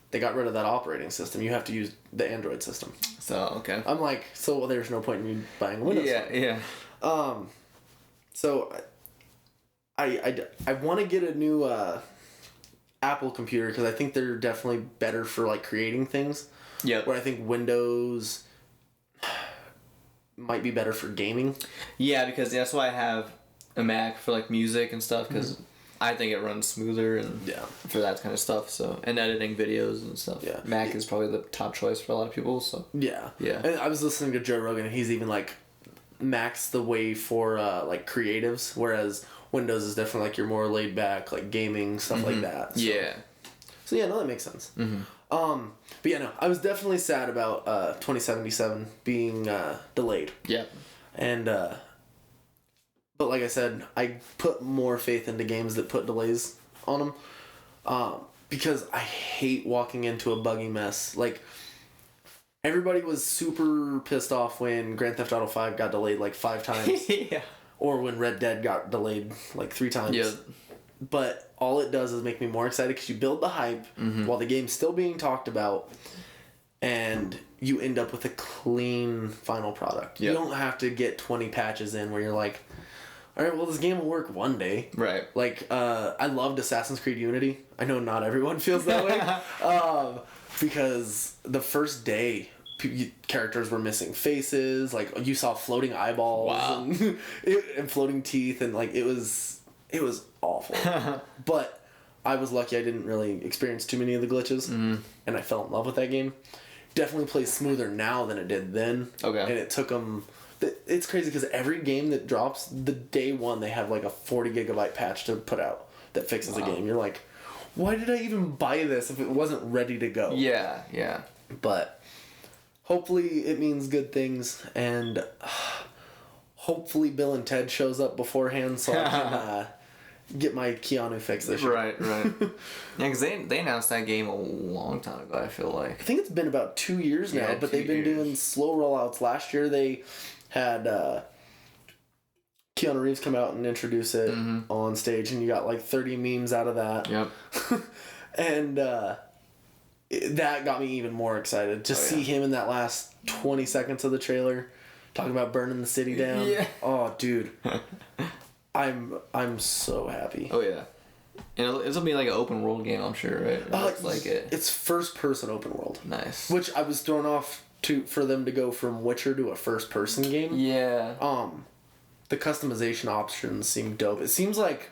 They got rid of that operating system. You have to use the Android system. So, okay. I'm like, so there's no point in me buying a Windows phone. Yeah. So I want to get a new Apple computer because I think they're definitely better for like creating things. Yeah. Where I think Windows might be better for gaming. Yeah, because that's why I have a Mac for like music and stuff because I think it runs smoother and for that kind of stuff. So and editing videos and stuff. Yeah. Mac is probably the top choice for a lot of people. So yeah. Yeah. And I was listening to Joe Rogan and he's even like Mac's the way for like creatives, whereas Windows is definitely like your more laid back like gaming stuff like that. So. Yeah. So yeah, no, that makes sense. But yeah, no, I was definitely sad about 2077 being delayed. Yeah. And but like I said, I put more faith into games that put delays on them. Because I hate walking into a buggy mess. Like everybody was super pissed off when Grand Theft Auto 5 got delayed like 5 times. Yeah. Or when Red Dead got delayed like 3 times. Yeah. But all it does is make me more excited because you build the hype while the game's still being talked about, and you end up with a clean final product. Yep. You don't have to get 20 patches in where you're like, all right, well, this game will work one day. Right. Like, I loved Assassin's Creed Unity. I know not everyone feels that way. Because the first day, characters were missing faces. Like, you saw floating eyeballs and floating teeth, and like, it was awful. But I was lucky I didn't really experience too many of the glitches, and I fell in love with that game. Definitely plays smoother now than it did then. Okay. And it took them... It's crazy because every game that drops, the day one, they have like a 40 gigabyte patch to put out that fixes the game. You're like, why did I even buy this if it wasn't ready to go? Yeah, yeah. But hopefully it means good things, and hopefully Bill and Ted shows up beforehand so I can get my Keanu fix this year. Right. Yeah, because they announced that game a long time ago, I feel like. I think it's been about 2 years now, but they've been doing slow rollouts. Last year they had Keanu Reeves come out and introduce it on stage, and you got like 30 memes out of that. Yep. And that got me even more excited to see him in that last 20 seconds of the trailer talking about burning the city down. Yeah. Oh, dude. I'm so happy. Oh yeah, and it'll be like an open world game, I'm sure, right? It looks like it. It's first person open world. Nice. Which I was thrown off for them to go from Witcher to a first person game. Yeah. The customization options seem dope. It seems like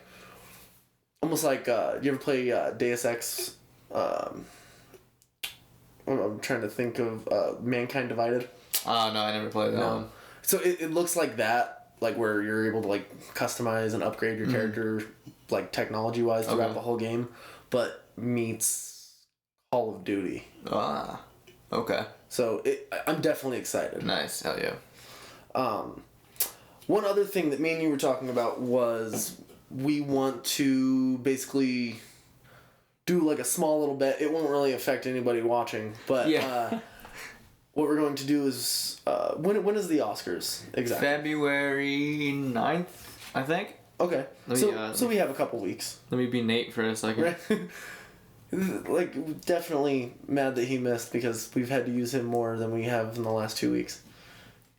almost like you ever play Deus Ex? I'm trying to think of Mankind Divided. Oh no, I never played that one. So it looks like that. Like where you're able to like customize and upgrade your character like technology wise throughout the whole game, but meets Call of Duty. Ah, okay. So I'm definitely excited. Nice, hell yeah. One other thing that me and you were talking about was we want to basically do like a small little bet. It won't really affect anybody watching, but what we're going to do is when is the Oscars exactly? February 9th, I think. Okay. So we have a couple weeks. Let me be Nate for a second. Right? Like, definitely mad that he missed because we've had to use him more than we have in the last 2 weeks.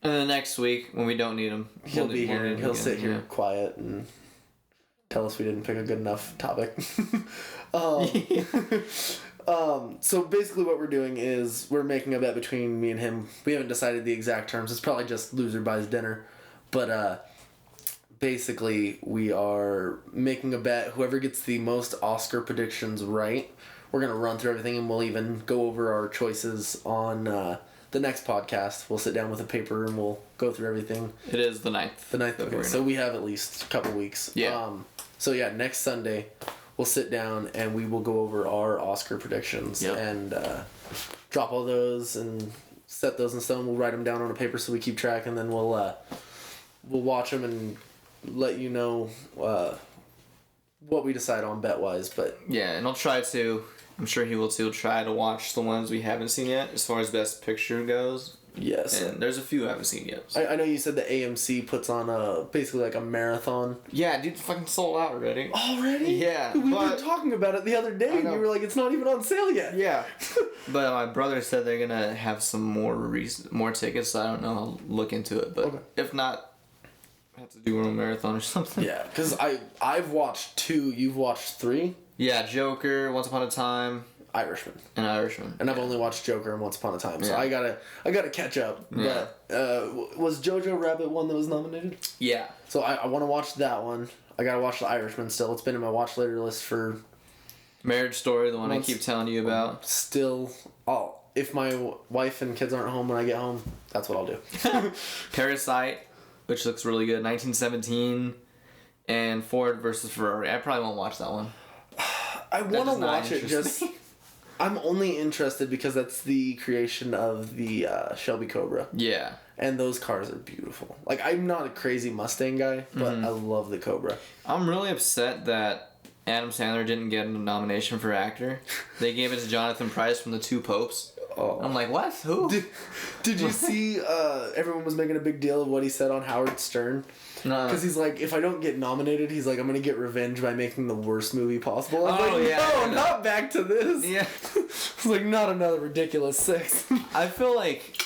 And then next week, when we don't need him, he'll be here and he'll sit here quiet and tell us we didn't pick a good enough topic. So basically what we're doing is we're making a bet between me and him. We haven't decided the exact terms. It's probably just loser buys dinner. But basically we are making a bet. Whoever gets the most Oscar predictions right, we're going to run through everything, and we'll even go over our choices on the next podcast. We'll sit down with a paper and we'll go through everything. It is the 9th. The 9th. Okay, so we have at least a couple weeks. Yeah. So yeah, next Sunday we'll sit down and we will go over our Oscar predictions and drop all those and set those in stone. We'll write them down on a paper so we keep track, and then we'll watch them and let you know what we decide on bet-wise. But yeah, and I'll try to, I'm sure he will too, try to watch the ones we haven't seen yet as far as Best Picture goes. Yes. And there's a few I haven't seen yet. So. I know you said the AMC puts on basically like a marathon. Yeah, dude, fucking sold out already. Already? Yeah. We were talking about it the other day, and you were like, it's not even on sale yet. Yeah. But my brother said they're going to have some more tickets, so I don't know. I'll look into it. But if not, I have to do a marathon or something. Yeah, because I've watched 2. You've watched 3? Yeah, Joker, Once Upon a Time. Irishman. And I've only watched Joker and Once Upon a Time, so I gotta catch up. Yeah. But was Jojo Rabbit one that was nominated? Yeah. So I want to watch that one. I gotta watch The Irishman still. It's been in my watch later list for... Marriage Story, the one I keep telling you about. Still, if my wife and kids aren't home when I get home, that's what I'll do. Parasite, which looks really good. 1917, and Ford versus Ferrari. I probably won't watch that one. I want to watch it just... I'm only interested because that's the creation of the Shelby Cobra. Yeah. And those cars are beautiful. Like, I'm not a crazy Mustang guy, but I love the Cobra. I'm really upset that Adam Sandler didn't get a nomination for actor. They gave it to Jonathan Pryce from The Two Popes. Oh. I'm like, what? Who? Did you see everyone was making a big deal of what he said on Howard Stern? No. Because he's like, if I don't get nominated, he's like, I'm going to get revenge by making the worst movie possible. I'm like, yeah. No, not back to this. Yeah. It's like, not another ridiculous 6. I feel like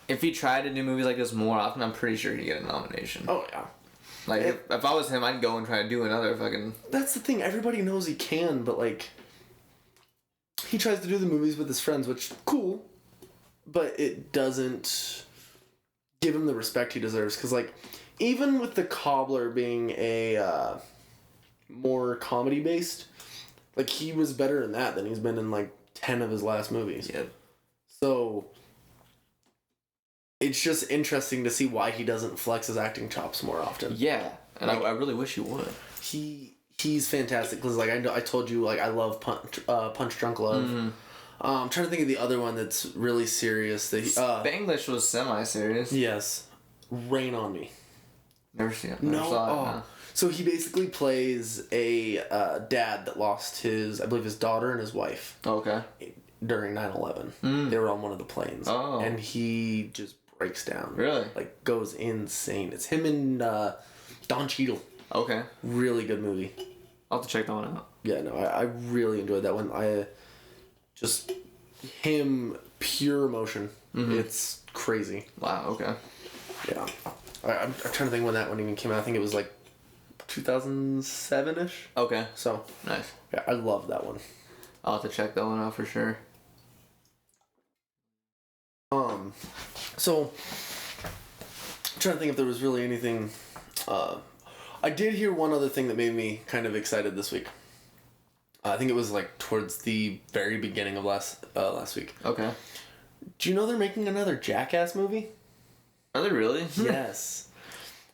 if he tried to do movies like this more often, I'm pretty sure he'd get a nomination. Oh, yeah. Like, if I was him, I'd go and try to do another fucking... That's the thing. Everybody knows he can, but, like... He tries to do the movies with his friends, which, cool. But it doesn't give him the respect he deserves. Because, like... Even with The Cobbler being a more comedy-based, like, he was better in that than he's been in, like, 10 of his last movies. Yeah. So, it's just interesting to see why he doesn't flex his acting chops more often. Yeah, and like, I really wish he would. He's fantastic, because, like, I told you, like, I love Punch Drunk Love. Mm-hmm. I'm trying to think of the other one that's really serious. Spanglish was semi-serious. Yes. Rain on Me. Never seen it. Never saw it. No. So he basically plays a dad that lost I believe his daughter and his wife. Okay. During 9/11. They were on one of the planes. Oh. And he just breaks down. Really? Like, goes insane. It's him and Don Cheadle. Okay. Really good movie. I'll have to check that one out. Yeah, no, I really enjoyed that one. Him, pure emotion. Mm-hmm. It's crazy. Wow, okay. Yeah. I'm trying to think when that one even came out. I think it was like 2007-ish. Okay. So. Nice. Yeah, I love that one. I'll have to check that one out for sure. So, I'm trying to think if there was really anything. I did hear one other thing that made me kind of excited this week. I think it was like towards the very beginning of last week. Okay. Do you know they're making another Jackass movie? Are they really? Yes.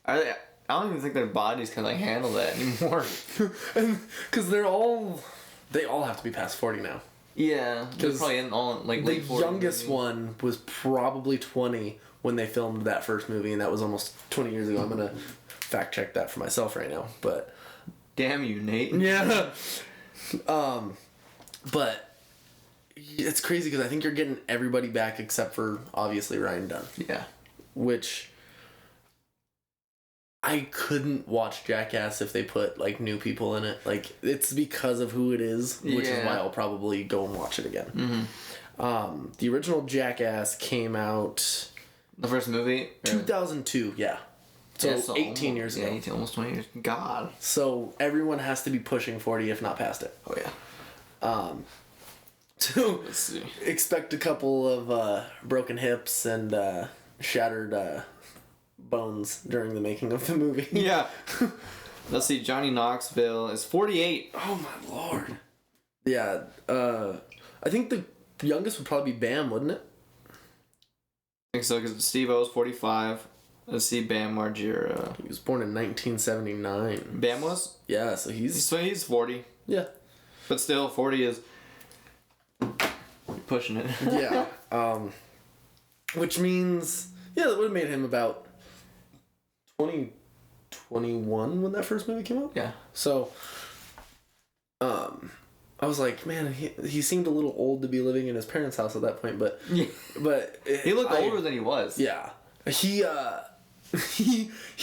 Are they? I don't even think their bodies can like handle that anymore. Because they all have to be past 40 now. Yeah, because probably in all like the youngest one was probably 20 when they filmed that first movie, and that was almost 20 years ago. I'm gonna fact check that for myself right now, but damn you, Nate. Yeah. But it's crazy because I think you're getting everybody back except for obviously Ryan Dunn. Yeah. Which I couldn't watch Jackass if they put like new people in it. Like, it's because of who it is, which is why I'll probably go and watch it again. Mm-hmm. The original Jackass came out. The first movie? 2002, yeah. So 18 years ago. Yeah, 18, almost 20 years. God. So everyone has to be pushing 40, if not past it. Oh, yeah. So expect a couple of broken hips and shattered bones during the making of the movie. Yeah. Let's see. Johnny Knoxville is 48. Oh, my Lord. Yeah. I think the youngest would probably be Bam, wouldn't it? I think so, because Steve-O's 45. Let's see, Bam Margera. He was born in 1979. Bam was? Yeah, so he's 40. Yeah. But still, 40 is pushing it. Yeah. which means, that would have made him about 21 when that first movie came out. Yeah. So, I was like, man, he seemed a little old to be living in his parents' house at that point, but he looked older than he was. Yeah, he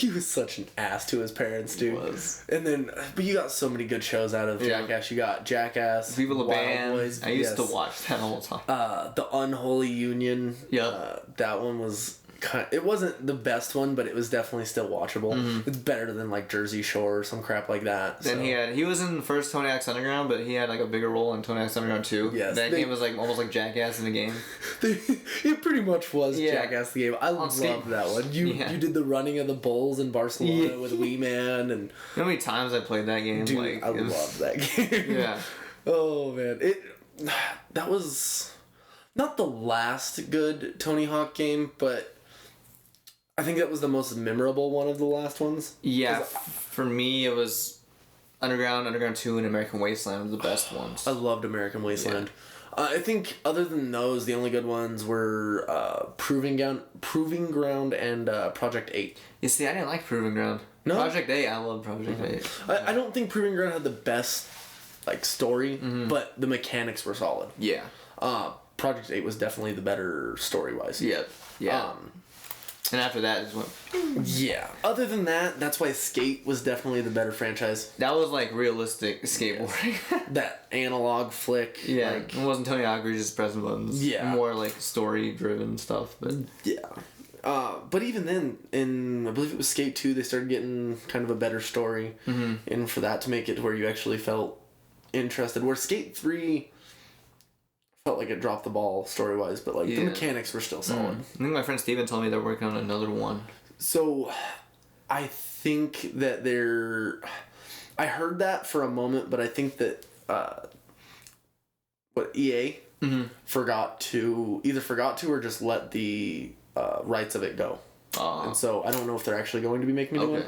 was such an ass to his parents, dude. He was. And then, but you got so many good shows out of Jackass. You got Jackass, Viva La Band. I used to watch that all the time. The Unholy Union. Yeah, that one was. It wasn't the best one, but it was definitely still watchable. Mm-hmm. It's better than like Jersey Shore or some crap like that. Then he was in the first Tony Hawk's Underground, but he had like a bigger role in Tony Hawk's Underground 2. Yes, that game was like almost like Jackass in the game. It pretty much was Jackass the game. I loved that one. You did the running of the bulls in Barcelona with Wee Man, and you know how many times I played that game? Dude, I loved that game. Yeah. Oh man, that was not the last good Tony Hawk game, but I think that was the most memorable one of the last ones. Yeah, for me it was Underground 2, and American Wasteland were the best ones. I loved American Wasteland. Yeah. I think other than those, the only good ones were Proving Ground and Project 8. You see, I didn't like Proving Ground. No? Project 8, I love Project 8. I don't think Proving Ground had the best story, but the mechanics were solid. Yeah. Project 8 was definitely the better story-wise. Yeah. Yeah. And after that, it just went... Yeah. Other than that, that's why Skate was definitely the better franchise. That was, realistic skateboarding. That analog flick. Yeah. It wasn't Tony Hawk just pressing buttons. Yeah. More, story-driven stuff, but... Yeah. But even then, I believe it was Skate 2, they started getting kind of a better story. Mm-hmm. And for that to make it to where you actually felt interested. Where Skate 3... felt like it dropped the ball story-wise, but the mechanics were still solid. I think my friend Steven told me they're working on another one. So, I think that I heard that for a moment, but I think that EA forgot to or just let the rights of it go. And so I don't know if they're actually going to be making a new one.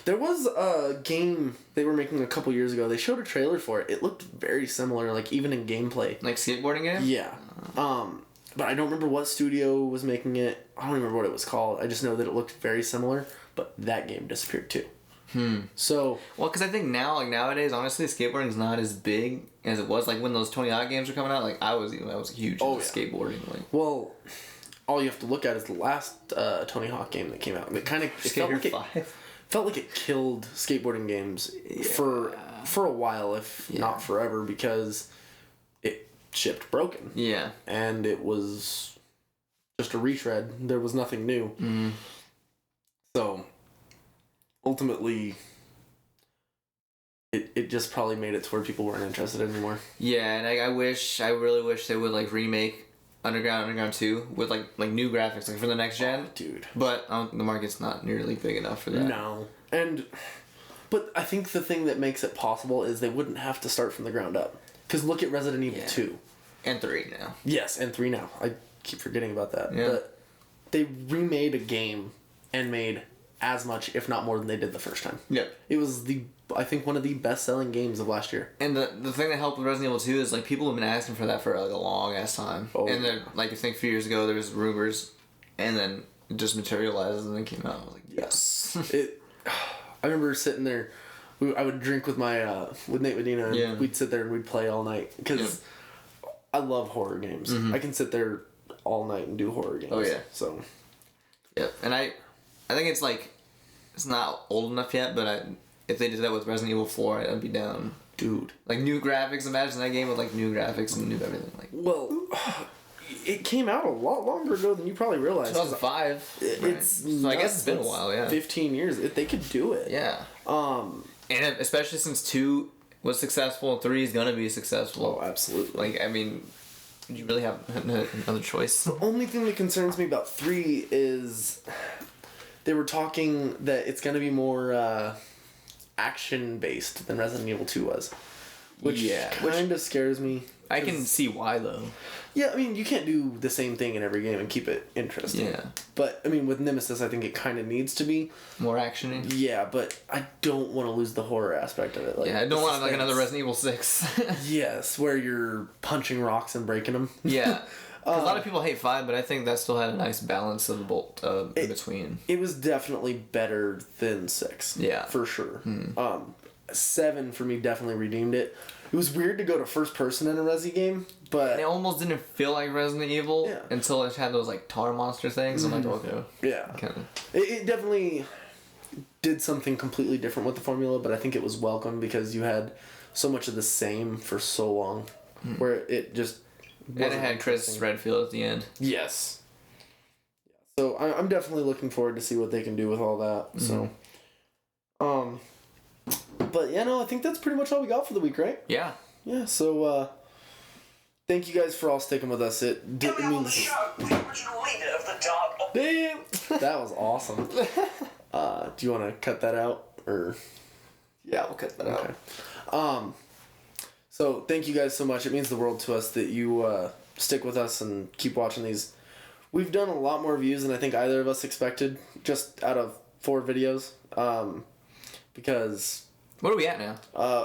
There was a game they were making a couple years ago. They showed a trailer for it. It looked very similar, even in gameplay. Like skateboarding game? Yeah. But I don't remember what studio was making it. I don't remember what it was called. I just know that it looked very similar, but that game disappeared too. So... Well, because I think now, nowadays, honestly, skateboarding's not as big as it was. When those Tony Hawk games were coming out, I was huge into skateboarding. Well... All you have to look at is the last Tony Hawk game that came out. And it kind of felt like it killed skateboarding games for a while, if not forever, because it shipped broken. Yeah. And it was just a retread. There was nothing new. Mm-hmm. So ultimately, it just probably made it to where people weren't interested anymore. Yeah, and I really wish they would remake Underground 2 with new graphics for the next gen. Dude. But the market's not nearly big enough for that. No. But I think the thing that makes it possible is they wouldn't have to start from the ground up. Because look at Resident Evil 2. And 3 now. Yes, and 3 now. I keep forgetting about that. Yeah. But they remade a game and made as much, if not more, than they did the first time. Yep. It was I think one of the best-selling games of last year. And the thing that helped with Resident Evil 2 is people have been asking for that for a long-ass time. Oh, and then, I think a few years ago, there was rumors, and then it just materialized, and then came out. I was like, yes. I remember sitting there, I would drink with with Nate Medina, and we'd sit there and we'd play all night, because I love horror games. Mm-hmm. I can sit there all night and do horror games. Oh, yeah. So. Yep. And I think it's it's not old enough yet, but if they did that with Resident Evil 4, I'd be down. Dude. New graphics. Imagine that game with new graphics and new everything. Well, it came out a lot longer ago than you probably realize. 2005. So I guess it's been a while, yeah. 15 years. They could do it. Yeah. And especially since 2 was successful, 3 is going to be successful. Oh, absolutely. Would you really have another choice? The only thing that concerns me about 3 is they were talking that it's going to be more action-based than Resident Evil 2 was. Which kind of scares me. I can see why, though. Yeah, I mean, you can't do the same thing in every game and keep it interesting. Yeah. But, I mean, with Nemesis, I think it kind of needs to be. More action-y? Yeah, but I don't want to lose the horror aspect of it. I don't want another Resident Evil 6. Yes, where you're punching rocks and breaking them. Yeah. A lot of people hate 5, but I think that still had a nice balance of the bolt in between. It was definitely better than 6. Yeah. For sure. 7 for me definitely redeemed it. It was weird to go to first person in a Resi game, but... And it almost didn't feel like Resident Evil until it had those, like, tar monster things. I'm like, okay. Yeah. It definitely did something completely different with the formula, but I think it was welcome because you had so much of the same for so long, where it just... And it had Chris Redfield at the end. Yes. So I'm definitely looking forward to see what they can do with all that. So, but yeah, no, I think that's pretty much all we got for the week, right? Yeah. Yeah. So, thank you guys for all sticking with us. It means the original leader of the dark. Damn, that was awesome. Do you want to cut that out or? Yeah, we'll cut that out. So thank you guys so much. It means the world to us that you stick with us and keep watching these. We've done a lot more views than I think either of us expected, just out of 4 videos. Because... What are we at now?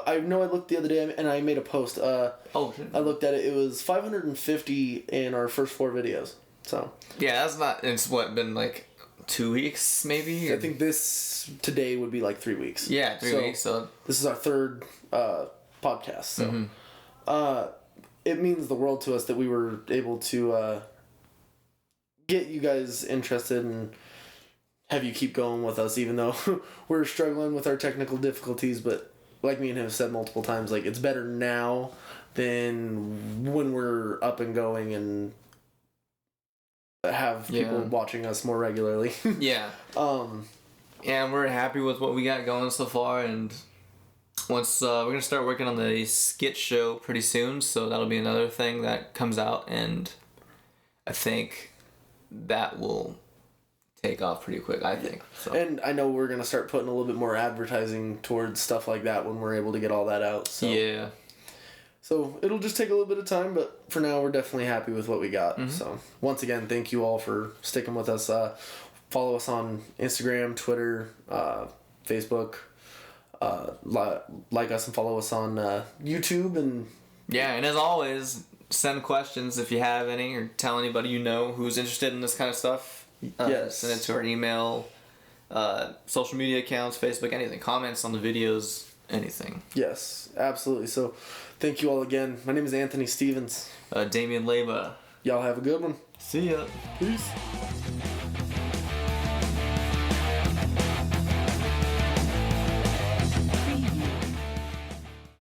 I know I looked the other day and I made a post. Oh, shit. I looked at it. It was 550 in our first 4 videos. So... Yeah, that's not... It's been like 2 weeks, maybe? I think this... Today would be like 3 weeks. Yeah, 3 weeks, so... This is our 3rd... podcast, so it means the world to us that we were able to get you guys interested and have you keep going with us, even though we're struggling with our technical difficulties. But like me and him have said multiple times, like, it's better now than when we're up and going and have people watching us more regularly. Yeah. And we're happy with what we got going so far, and once we're gonna start working on the skit show pretty soon, so that'll be another thing that comes out, and I think that will take off pretty quick. I think. So. And I know we're gonna start putting a little bit more advertising towards stuff like that when we're able to get all that out. So. Yeah. So it'll just take a little bit of time, but for now we're definitely happy with what we got. So once again, thank you all for sticking with us. Follow us on Instagram, Twitter, Facebook. Like us and follow us on YouTube and and as always, send questions if you have any, or tell anybody you know who's interested in this kind of stuff. Send it to our email, social media accounts, Facebook, anything, comments on the videos, anything. Yes, absolutely. So thank you all again. My name is Anthony Stevens. Damian Leyva. Y'all have a good one. See ya. Peace.